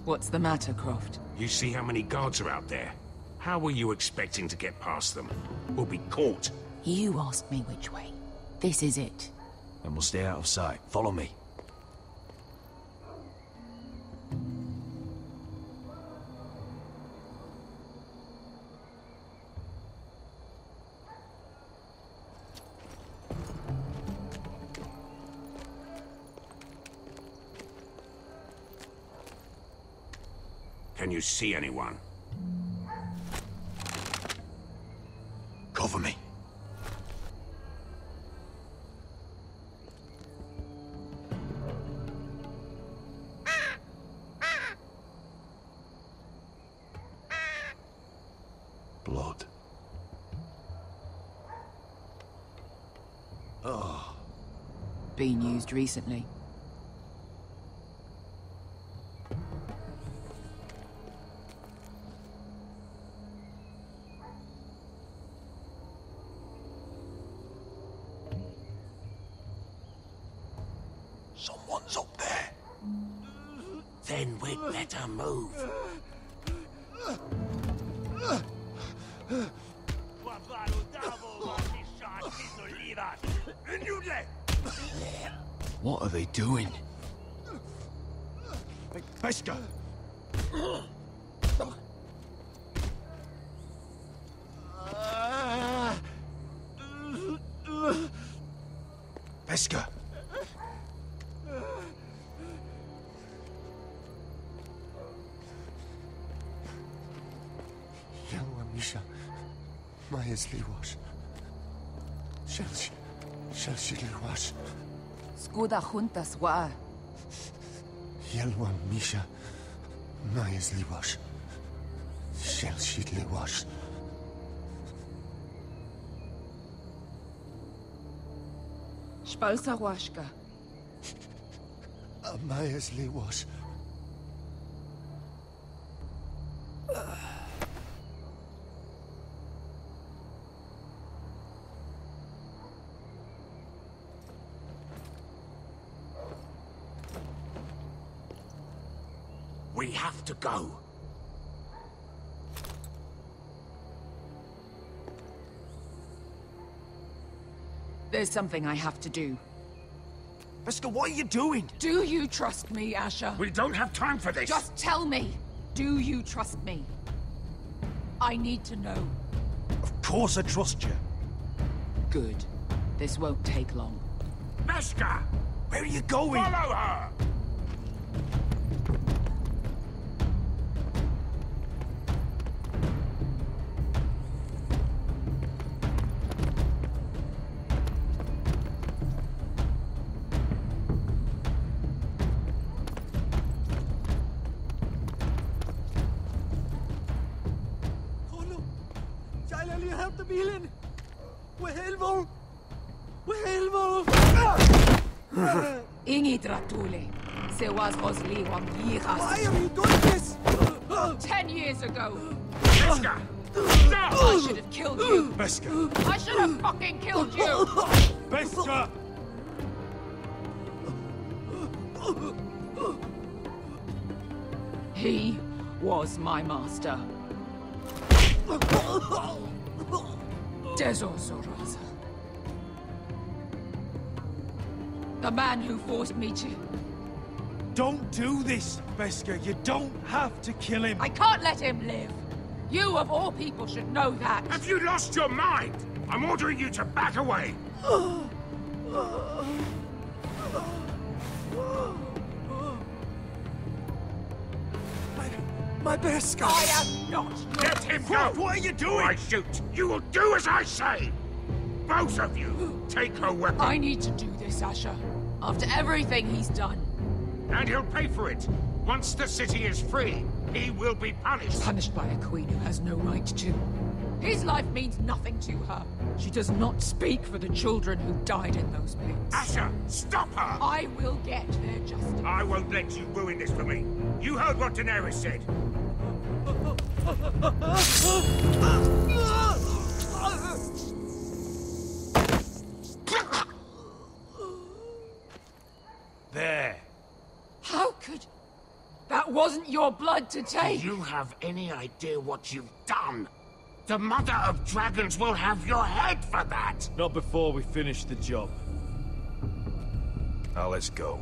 What's the matter, Croft? You see how many guards are out there? How were you expecting to get past them? We'll be caught. You asked me which way. This is it. Then we'll stay out of sight. Follow me. Can you see anyone? Cover me. Blood. Oh. Been used recently. Someone's up there. Then we'd better move. What are they doing? Pesca! Pesca! Misha, Maya's Liwash. Shall she Liwash? Skuda juntas wa. Yelwan Misha, Maya's Liwash. Shall she Liwash? Spalsa washka. Maya's Liwash. We have to go. There's something I have to do. Pesca, what are you doing? Do you trust me, Asher? We don't have time for this. Just tell me. Do you trust me? I need to know. Of course I trust you. Good. This won't take long. Pesca! Where are you going? Follow her! bilen! Whitehill! Whitehill! Ingi Dratuli. Se was Rosli Wang Yiras. Why have you done this? 10 years ago. Beskha! I should have killed you. Beskha! I should have fucking killed you. Beskha! He was my master. Dezo Zoraza. The man who forced me to... Don't do this, Beskha. You don't have to kill him. I can't let him live. You, of all people, should know that. Have you lost your mind? I'm ordering you to back away. My Beskha! I am not your... Let him go! What are you doing? I shoot. You will do as I say. Both of you, take her weapon. I need to do this, Asher. After everything he's done. And he'll pay for it. Once the city is free, he will be punished. Punished by a queen who has no right to. His life means nothing to her. She does not speak for the children who died in those pits. Asher, stop her! I will get their justice. I won't let you ruin this for me. You heard what Daenerys said. There. How could... That wasn't your blood to take! Do you have any idea what you've done? The Mother of Dragons will have your head for that! Not before we finish the job. Now let's go.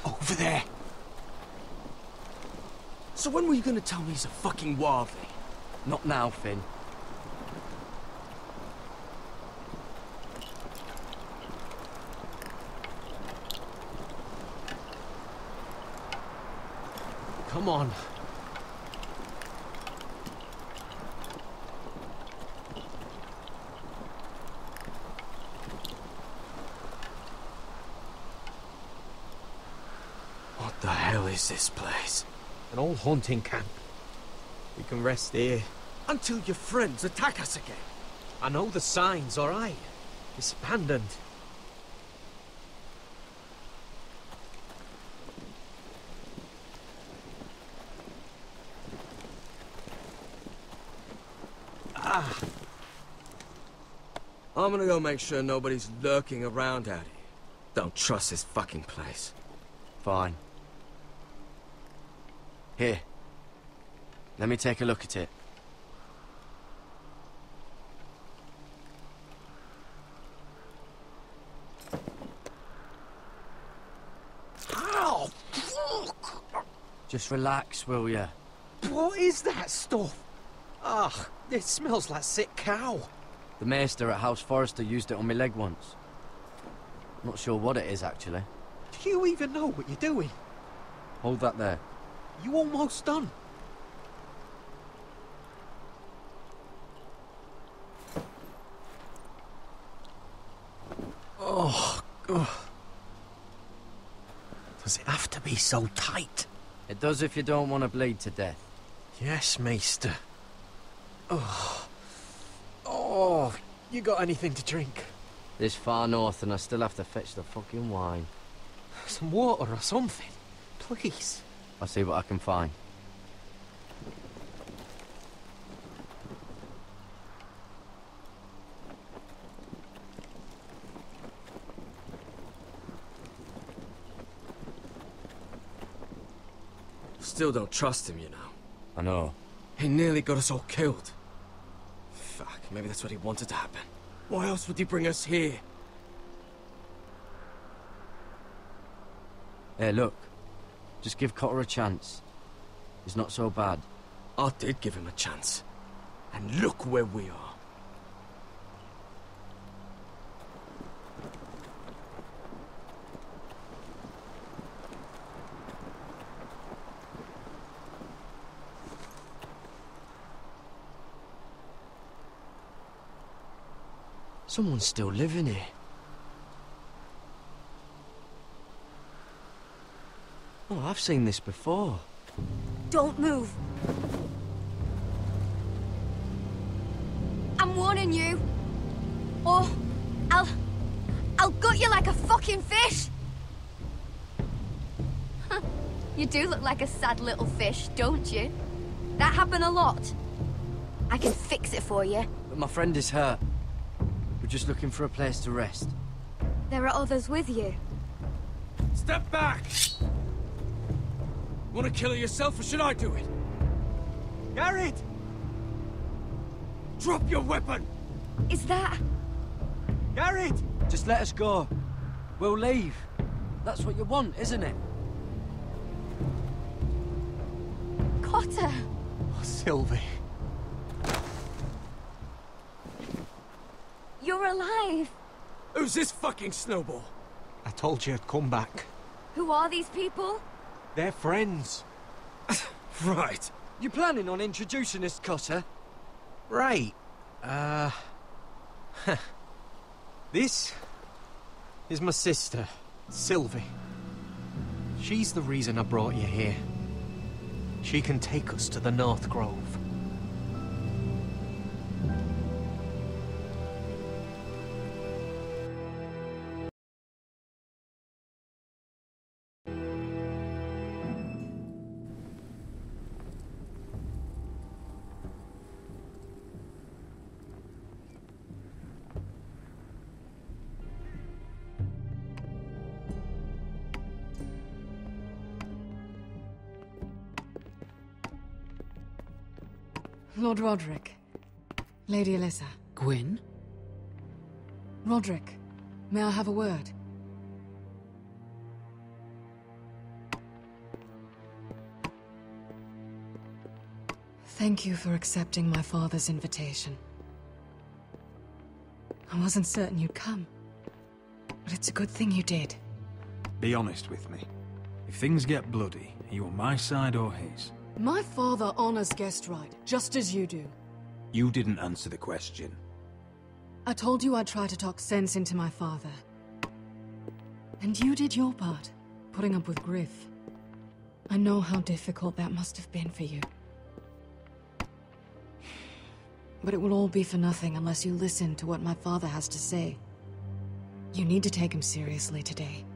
Over there! So when were you gonna tell me he's a fucking wildling? Not now, Finn. Come on. What the hell is this place? An old hunting camp. We can rest here. Until your friends attack us again. I know the signs, alright? It's abandoned. I'm gonna go make sure nobody's lurking around out here. Don't trust this fucking place. Fine. Here. Let me take a look at it. Ow! Fuck! Just relax, will ya? What is that stuff? Ugh, it smells like sick cow. The maester at House Forrester used it on my leg once. Not sure what it is, actually. Do you even know what you're doing? Hold that there. You almost done. Oh, God. Does it have to be so tight? It does if you don't want to bleed to death. Yes, Maester. Oh. Oh, you got anything to drink? This far north and I still have to fetch the fucking wine. Some water or something, please. I'll see what I can find. Still don't trust him, you know. I know. He nearly got us all killed. Fuck, maybe that's what he wanted to happen. Why else would he bring us here? Hey, look. Just give Cotter a chance. He's not so bad. I did give him a chance. And look where we are. Someone's still living here. Oh, I've seen this before. Don't move. I'm warning you. Or I'll gut you like a fucking fish. You do look like a sad little fish, don't you? That happen a lot. I can fix it for you. But my friend is hurt. We're just looking for a place to rest. There are others with you. Step back! Want to kill her yourself, or should I do it? Gared! Drop your weapon! Is that... Gared! Just let us go. We'll leave. That's what you want, isn't it? Cotter! Oh, Sylvie. You're alive! Who's this fucking snowball? I told you I'd come back. Who are these people? They're friends. Right. You planning on introducing us, Cotter? Right. This is my sister, Sylvie. She's the reason I brought you here. She can take us to the North Grove. Lord Rodrik. Lady Alyssa. Gwyn? Rodrik, may I have a word? Thank you for accepting my father's invitation. I wasn't certain you'd come, but it's a good thing you did. Be honest with me. If things get bloody, are you on my side or his? My father honors guest right, just as you do. You didn't answer the question. I told you I'd try to talk sense into my father. And you did your part, putting up with Gryff. I know how difficult that must have been for you. But it will all be for nothing unless you listen to what my father has to say. You need to take him seriously today,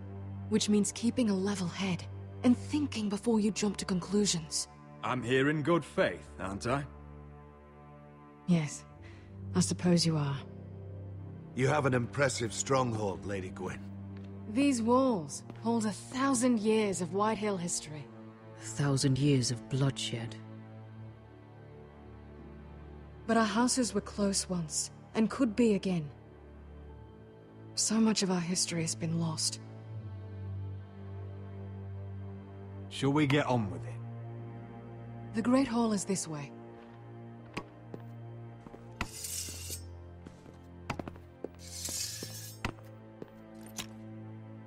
which means keeping a level head and thinking before you jump to conclusions. I'm here in good faith, aren't I? Yes, I suppose you are. You have an impressive stronghold, Lady Gwyn. These walls hold 1,000 years of Whitehill history. 1,000 years of bloodshed. But our houses were close once, and could be again. So much of our history has been lost. Shall we get on with it? The Great Hall is this way.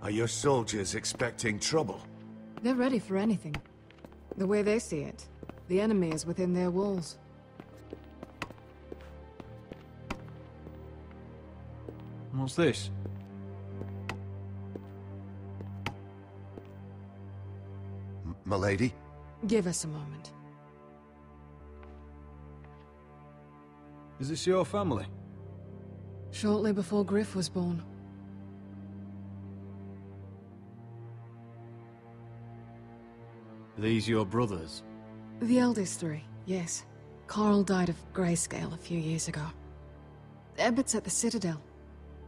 Are your soldiers expecting trouble? They're ready for anything. The way they see it, the enemy is within their walls. What's this? Milady? Give us a moment. Is this your family? Shortly before Gryff was born. Are these your brothers? The eldest three, yes. Carl died of grayscale a few years ago. Ebbett's at the Citadel.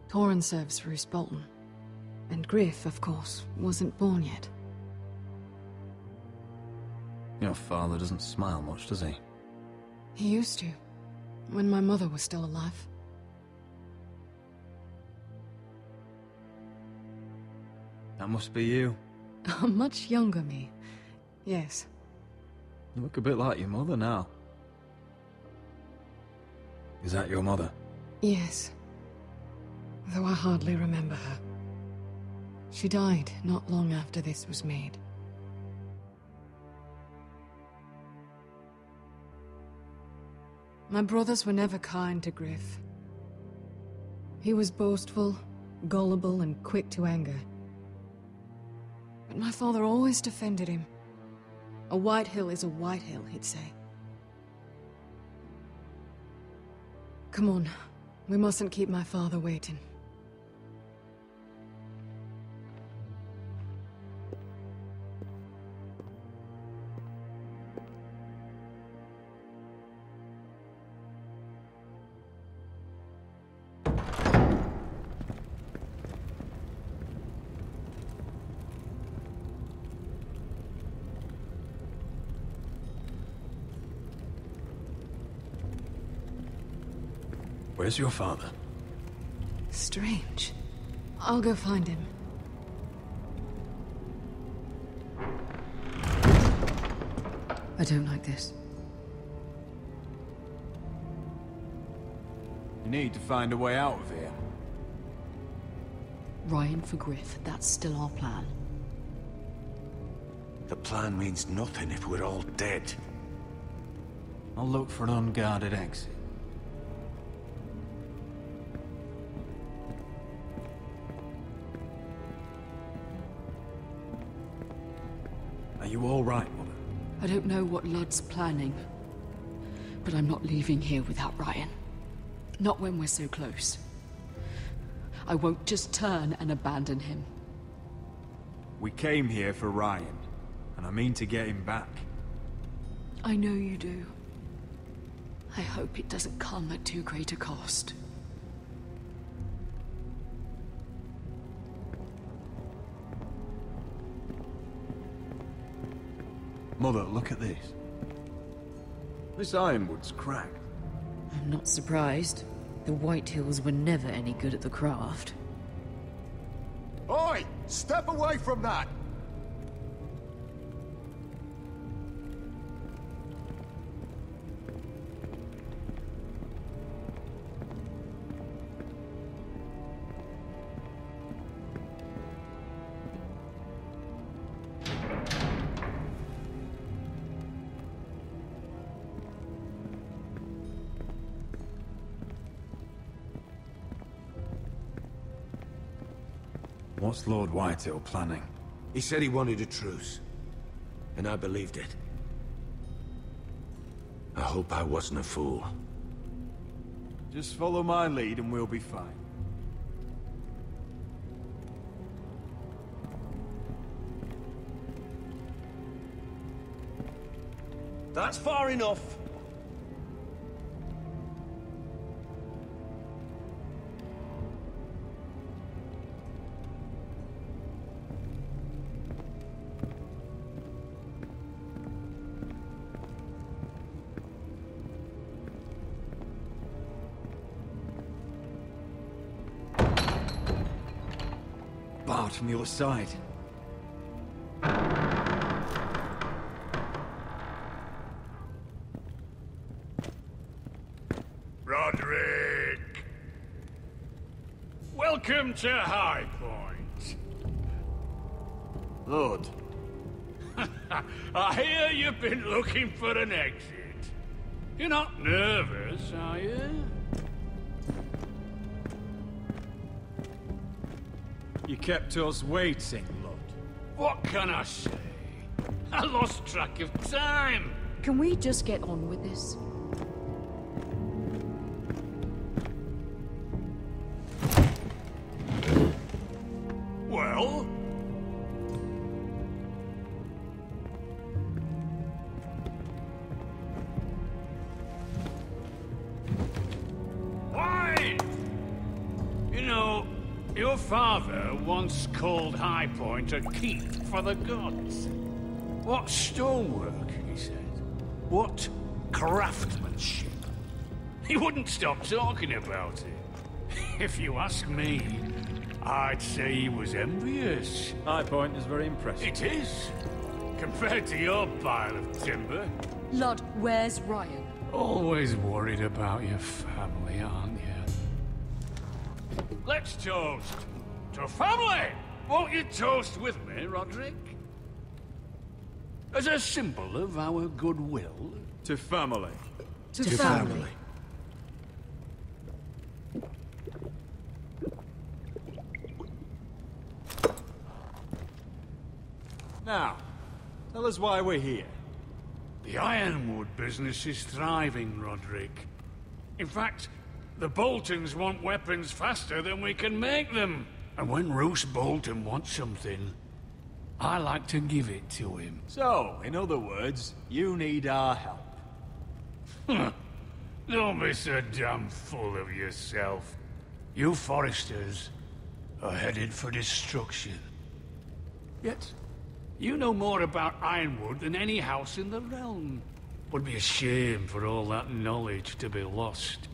Torrhen serves Roose Bolton. And Gryff, of course, wasn't born yet. Your father doesn't smile much, does he? He used to, when my mother was still alive. That must be you. A much younger me, yes. You look a bit like your mother now. Is that your mother? Yes. Though I hardly remember her. She died not long after this was made. My brothers were never kind to Gryff. He was boastful, gullible, and quick to anger. But my father always defended him. A Whitehill is a Whitehill, he'd say. Come on, we mustn't keep my father waiting. Where's your father? Strange. I'll go find him. I don't like this. You need to find a way out of here. Ryan for Gryff, that's still our plan. The plan means nothing if we're all dead. I'll look for an unguarded exit. Are you all right, Mother? I don't know what Ludd's planning, but I'm not leaving here without Ryan. Not when we're so close. I won't just turn and abandon him. We came here for Ryan, and I mean to get him back. I know you do. I hope it doesn't come at too great a cost. Mother, look at this. This ironwood's cracked. I'm not surprised. The Whitehills were never any good at the craft. Oi! Step away from that! What's Lord Whitehill planning? He said he wanted a truce, and I believed it. I hope I wasn't a fool. Just follow my lead and we'll be fine. That's far enough. Barred from the other side. Rodrik! Welcome to High Point. Lord. I hear you've been looking for an exit. You're not nervous, are you? You kept us waiting, Lord. What can I say? I lost track of time. Can we just get on with this? Well? Why? You know, your father once called High Point a keep for the gods. What stonework, he said. What craftsmanship. He wouldn't stop talking about it. If you ask me, I'd say he was envious. High Point is very impressive. It is. Compared to your pile of timber. Ludd, where's Ryan? Always worried about your family, aren't you? Let's toast to family! Won't you toast with me, Rodrik? As a symbol of our goodwill. To family. To family. Now, tell us why we're here. The Ironwood business is thriving, Rodrik. In fact, the Boltons want weapons faster than we can make them. And when Roose Bolton wants something, I like to give it to him. So, in other words, you need our help. Don't be so damn full of yourself. You Forresters are headed for destruction. Yet, you know more about Ironwood than any house in the realm. Would be a shame for all that knowledge to be lost.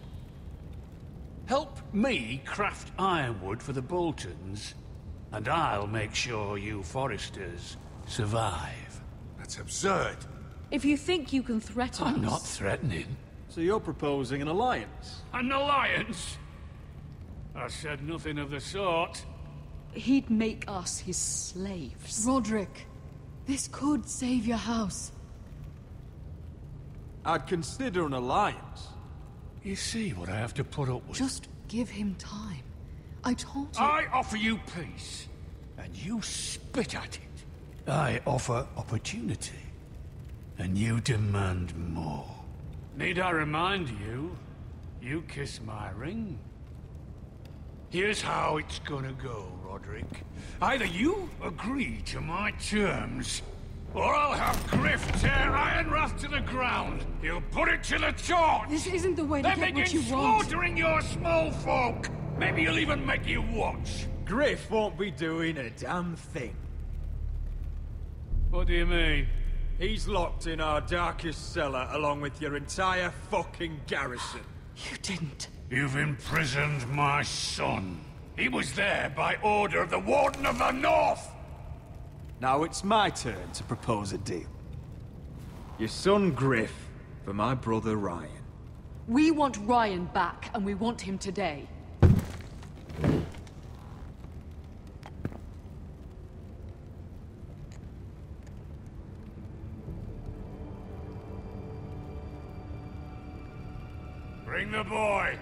Help me craft Ironwood for the Boltons, and I'll make sure you Forresters survive. That's absurd. If you think you can threaten us... I'm not threatening. So you're proposing an alliance? An alliance? I said nothing of the sort. He'd make us his slaves. Rodrik, this could save your house. I'd consider an alliance. You see what I have to put up with? Just give him time. I told you... I offer you peace, and you spit at it. I offer opportunity, and you demand more. Need I remind you, you kiss my ring? Here's how it's gonna go, Rodrik. Either you agree to my terms, or I'll have Gryff tear Ironrath to the ground. He'll put it to the torch. This isn't the way to then get what you begin want. slaughtering your small folk. Maybe he'll even make you watch. Gryff won't be doing a damn thing. What do you mean? He's locked in our darkest cellar along with your entire fucking garrison. You didn't. You've imprisoned my son. He was there by order of the Warden of the North. Now it's my turn to propose a deal. Your son Gryff for my brother Ryan. We want Ryan back, and we want him today. Bring the boy.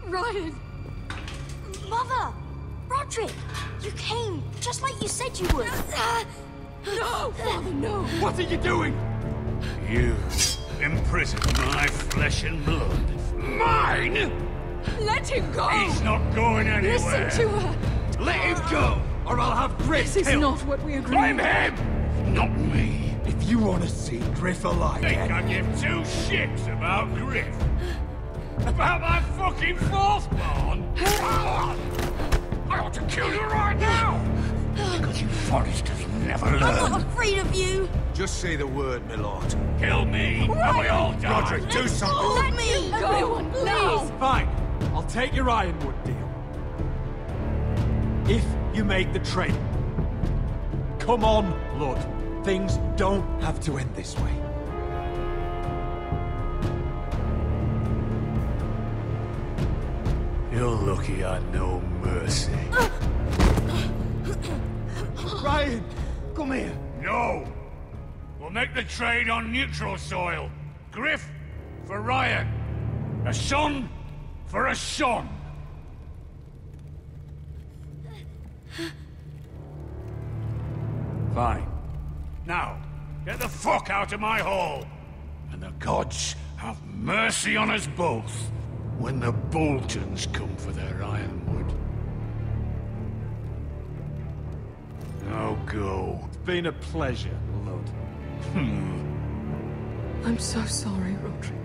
Ryan! Mother! Rodrik! You came, just like you said you would. No, Father, no! What are you doing? You imprisoned my flesh and blood. Mine? Let him go! He's not going anywhere. Listen to her! Let him go, or I'll have Gryff This is killed. not what we agreed. Blame him, not me. If you want to see Gryff alive Think again... I give two shits about Gryff? About my fucking fourth-born? I ought to kill you right now! Because you Forresters never learn. I'm not afraid of you! Just say the word, my lord. Kill me, and we all die. Rodrik, do something. Let me! Everyone, please! Fine, I'll take your Ironwood deal. If you make the trade. Come on, Blood. Things don't have to end this way. You're lucky I know mercy. Ryan, come here. No! We'll make the trade on neutral soil. Gryff for Ryan. A son for a son. Fine. Now, get the fuck out of my hall. And the gods have mercy on us both when the Boltons come for their Ironwood. Now go. It's been a pleasure, Blood. I'm so sorry, Rodrik.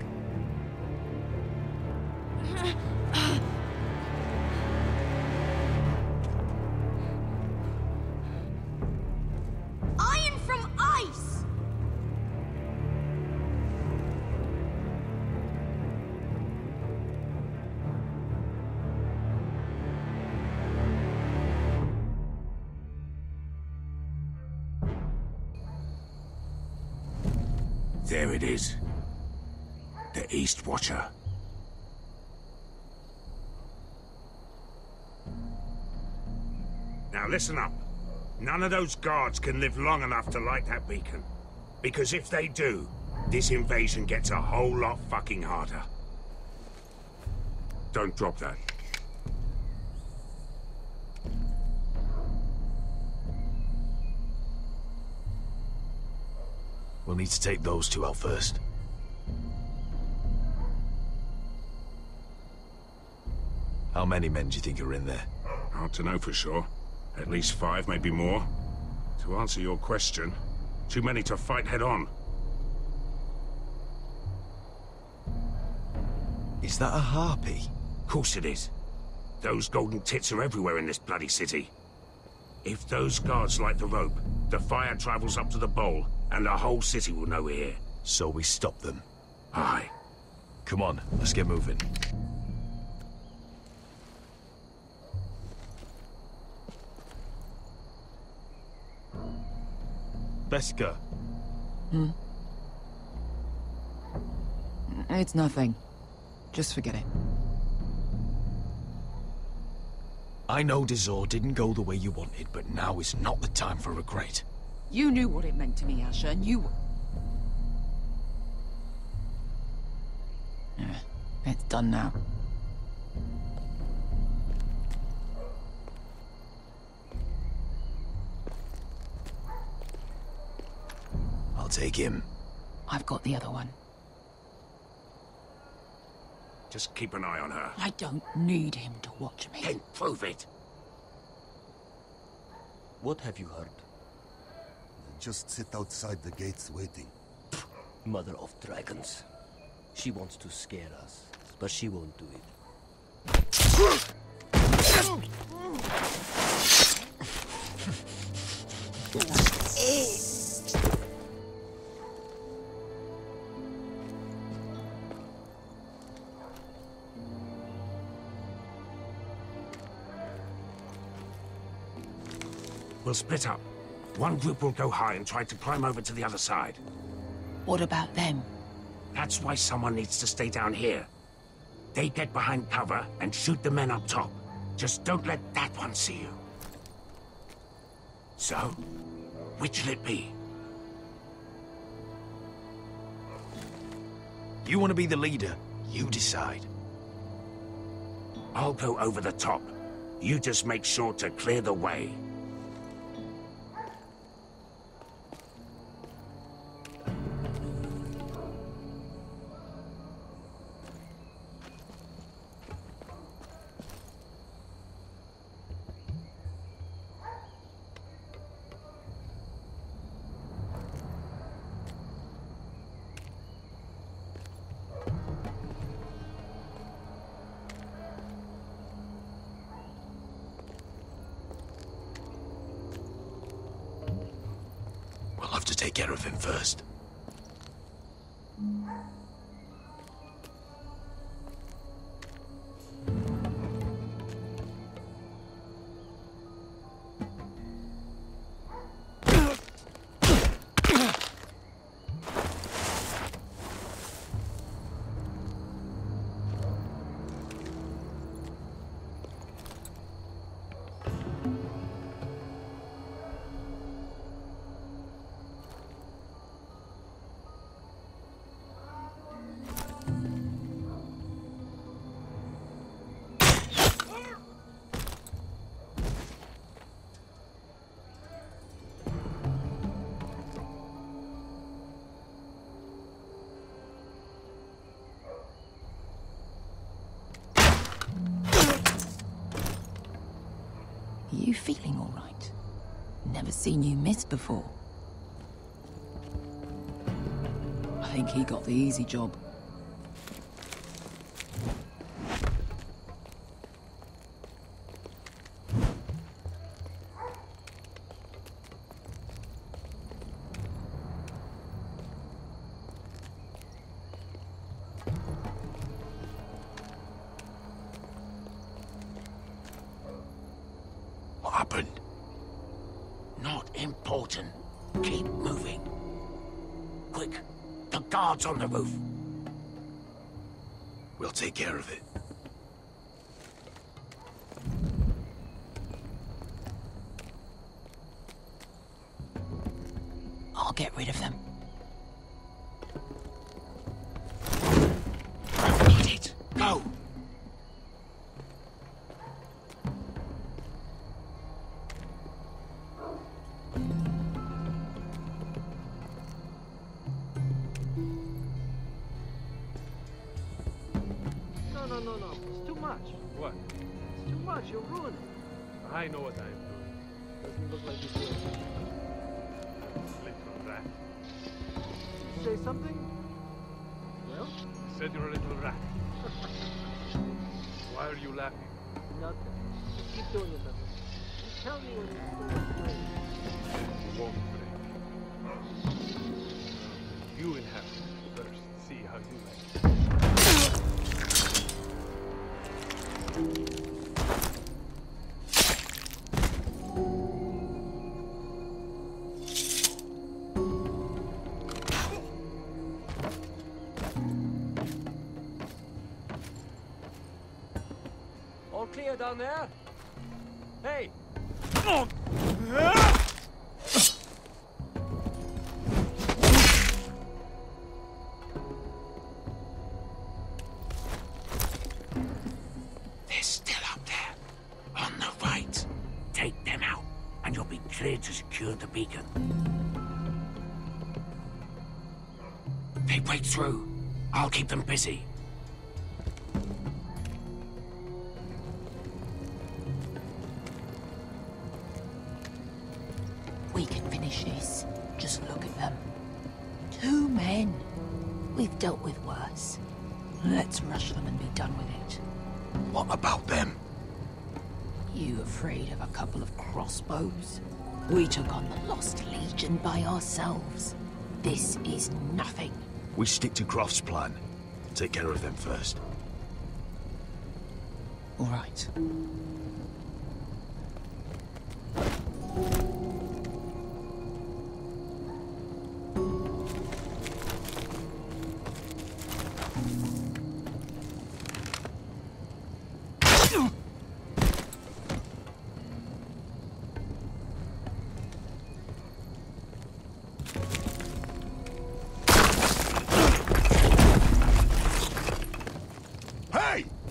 Iron from ice! There it is. The East Watcher. Now listen up. None of those guards can live long enough to light that beacon. Because if they do, this invasion gets a whole lot fucking harder. Don't drop that. We'll need to take those two out first. How many men do you think are in there? Hard to know for sure. At least 5, maybe more. To answer your question, too many to fight head-on. Is that a harpy? Of course it is. Those golden tits are everywhere in this bloody city. If those guards light the rope, the fire travels up to the bowl, and the whole city will know we're here. So we stop them. Aye. Come on, let's get moving. Beska. It's nothing. Just forget it. I know Dizor didn't go the way you wanted, but now is not the time for regret. You knew what it meant to me, Asher, and you... It's done now. I'll take him. I've got the other one. Just keep an eye on her. I don't need him to watch me. Then prove it. What have you heard? Just sit outside the gates waiting. Mother of dragons. She wants to scare us, but she won't do it. We'll split up. One group will go high and try to climb over to the other side. What about them? That's why someone needs to stay down here. They get behind cover and shoot the men up top. Just don't let that one see you. So, which'll it be? You want to be the leader, you decide. I'll go over the top. You just make sure to clear the way. We'll have to take care of him first. You feeling all right? Never seen you miss before. I think he got the easy job. What happened? Not important. Keep moving. Quick, the guards on the roof. We'll take care of it. I'll get rid of them. Got it. Go. much. What? It's too much. You'll ruin it. I know what I'm doing. Doesn't look like you do. Little rat. You say something? Well? I said you're a little rat. Why are you laughing? Nothing. Keep doing it, nothing. You tell me when you're afraid. You won't break. You inhabit first. See how you like it. All clear down there? Hey! They're still up there. On the right. Take them out, and you'll be cleared to secure the beacon. They break through. I'll keep them busy. We can finish this. Just look at them. 2 men. We've dealt with worse. Let's rush them and be done with it. What about them? You afraid of a couple of crossbows? We took on the Lost Legion by ourselves. This is nothing. We stick to Croft's plan. Take care of them first. All right.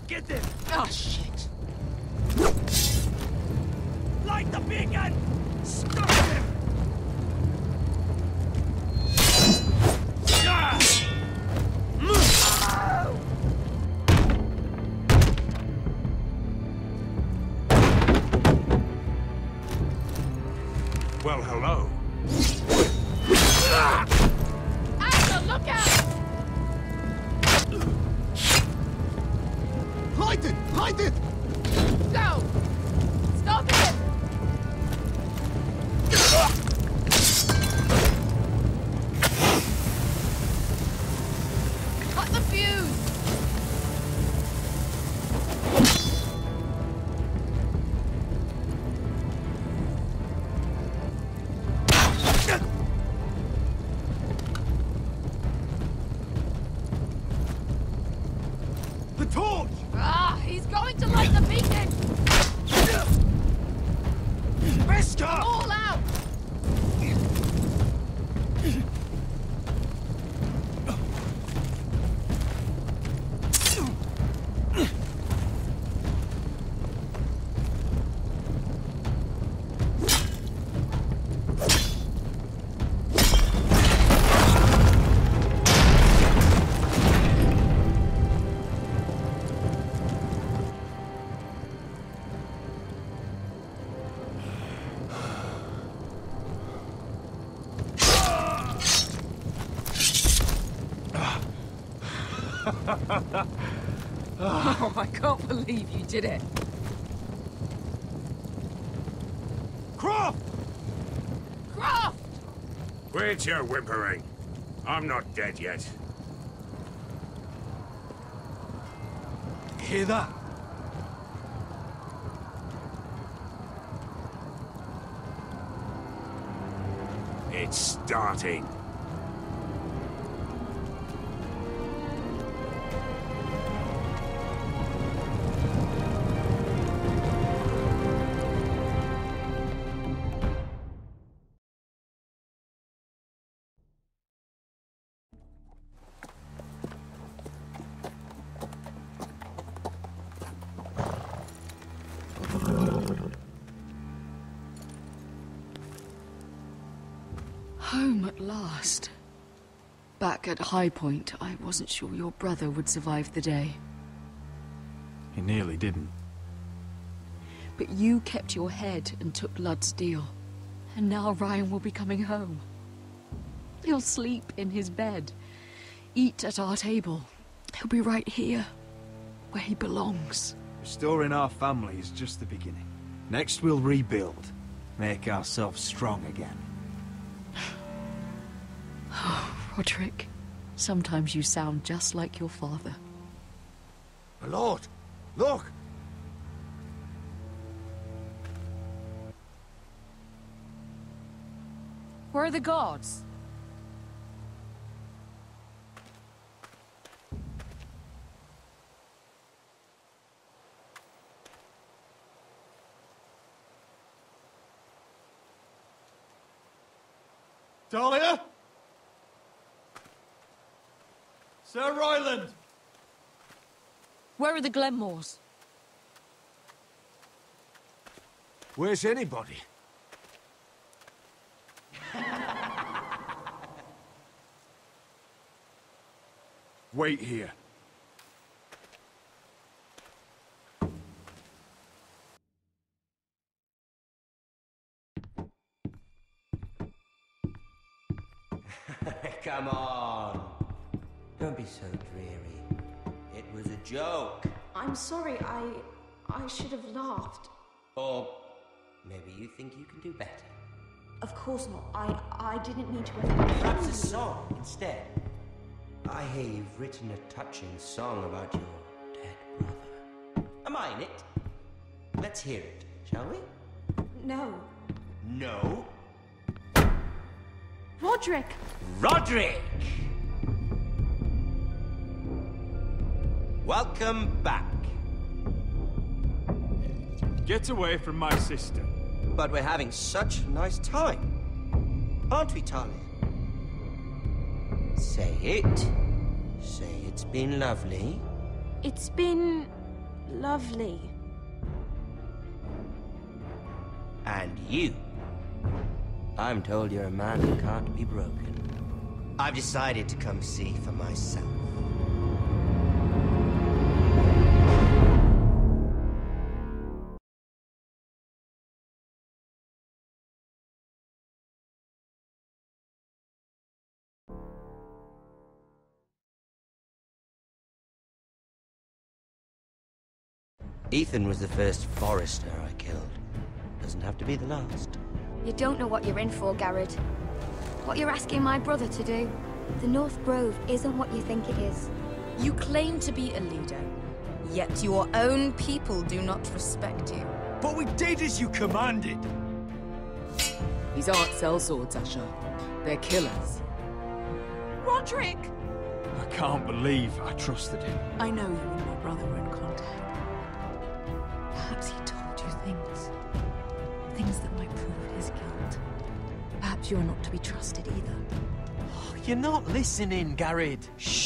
Get them! Ah, shit! Light the beacon! Stop them! Well, hello. Arthur, look out! Light it! Light it! Go! Stop it! Cut the fuse! The torch! Ah, he's going to light the beacon! Beskar! All out! Oh, I can't believe you did it. Croft! Croft! Quit your whimpering. I'm not dead yet. Hear that? It's starting. Home at last. Back at High Point, I wasn't sure your brother would survive the day. He nearly didn't. But you kept your head and took Ludd's deal. And now Ryan will be coming home. He'll sleep in his bed, eat at our table. He'll be right here, where he belongs. Restoring our family is just the beginning. Next we'll rebuild, make ourselves strong again. Rodrik, sometimes you sound just like your father. My lord, look! Where are the guards? Dahlia? Sir Ryland! Where are the Glenmores? Where's anybody? Wait here. Come on. Don't be so dreary. It was a joke. I'm sorry, I should have laughed. Or maybe you think you can do better. Of course not. I didn't mean to Perhaps a song instead. I hear you've written a touching song about your dead brother. Am I in it? Let's hear it, shall we? No. No? Rodrik! Rodrik! Welcome back. Get away from my sister. But we're having such a nice time. Aren't we, Talia? Say it. Say it's been lovely. It's been lovely. And you. I'm told you're a man who can't be broken. I've decided to come see for myself. Ethan was the first Forrester I killed. Doesn't have to be the last. You don't know what you're in for, Gared. What you're asking my brother to do. The North Grove isn't what you think it is. You claim to be a leader, yet your own people do not respect you. But we did as you commanded. These aren't sellswords, Asher. They're killers. Rodrik! I can't believe I trusted him. I know you and my brother were in contact. Perhaps he told you things. Things that might prove his guilt. Perhaps you're not to be trusted either. You're not listening, Gared. Shh!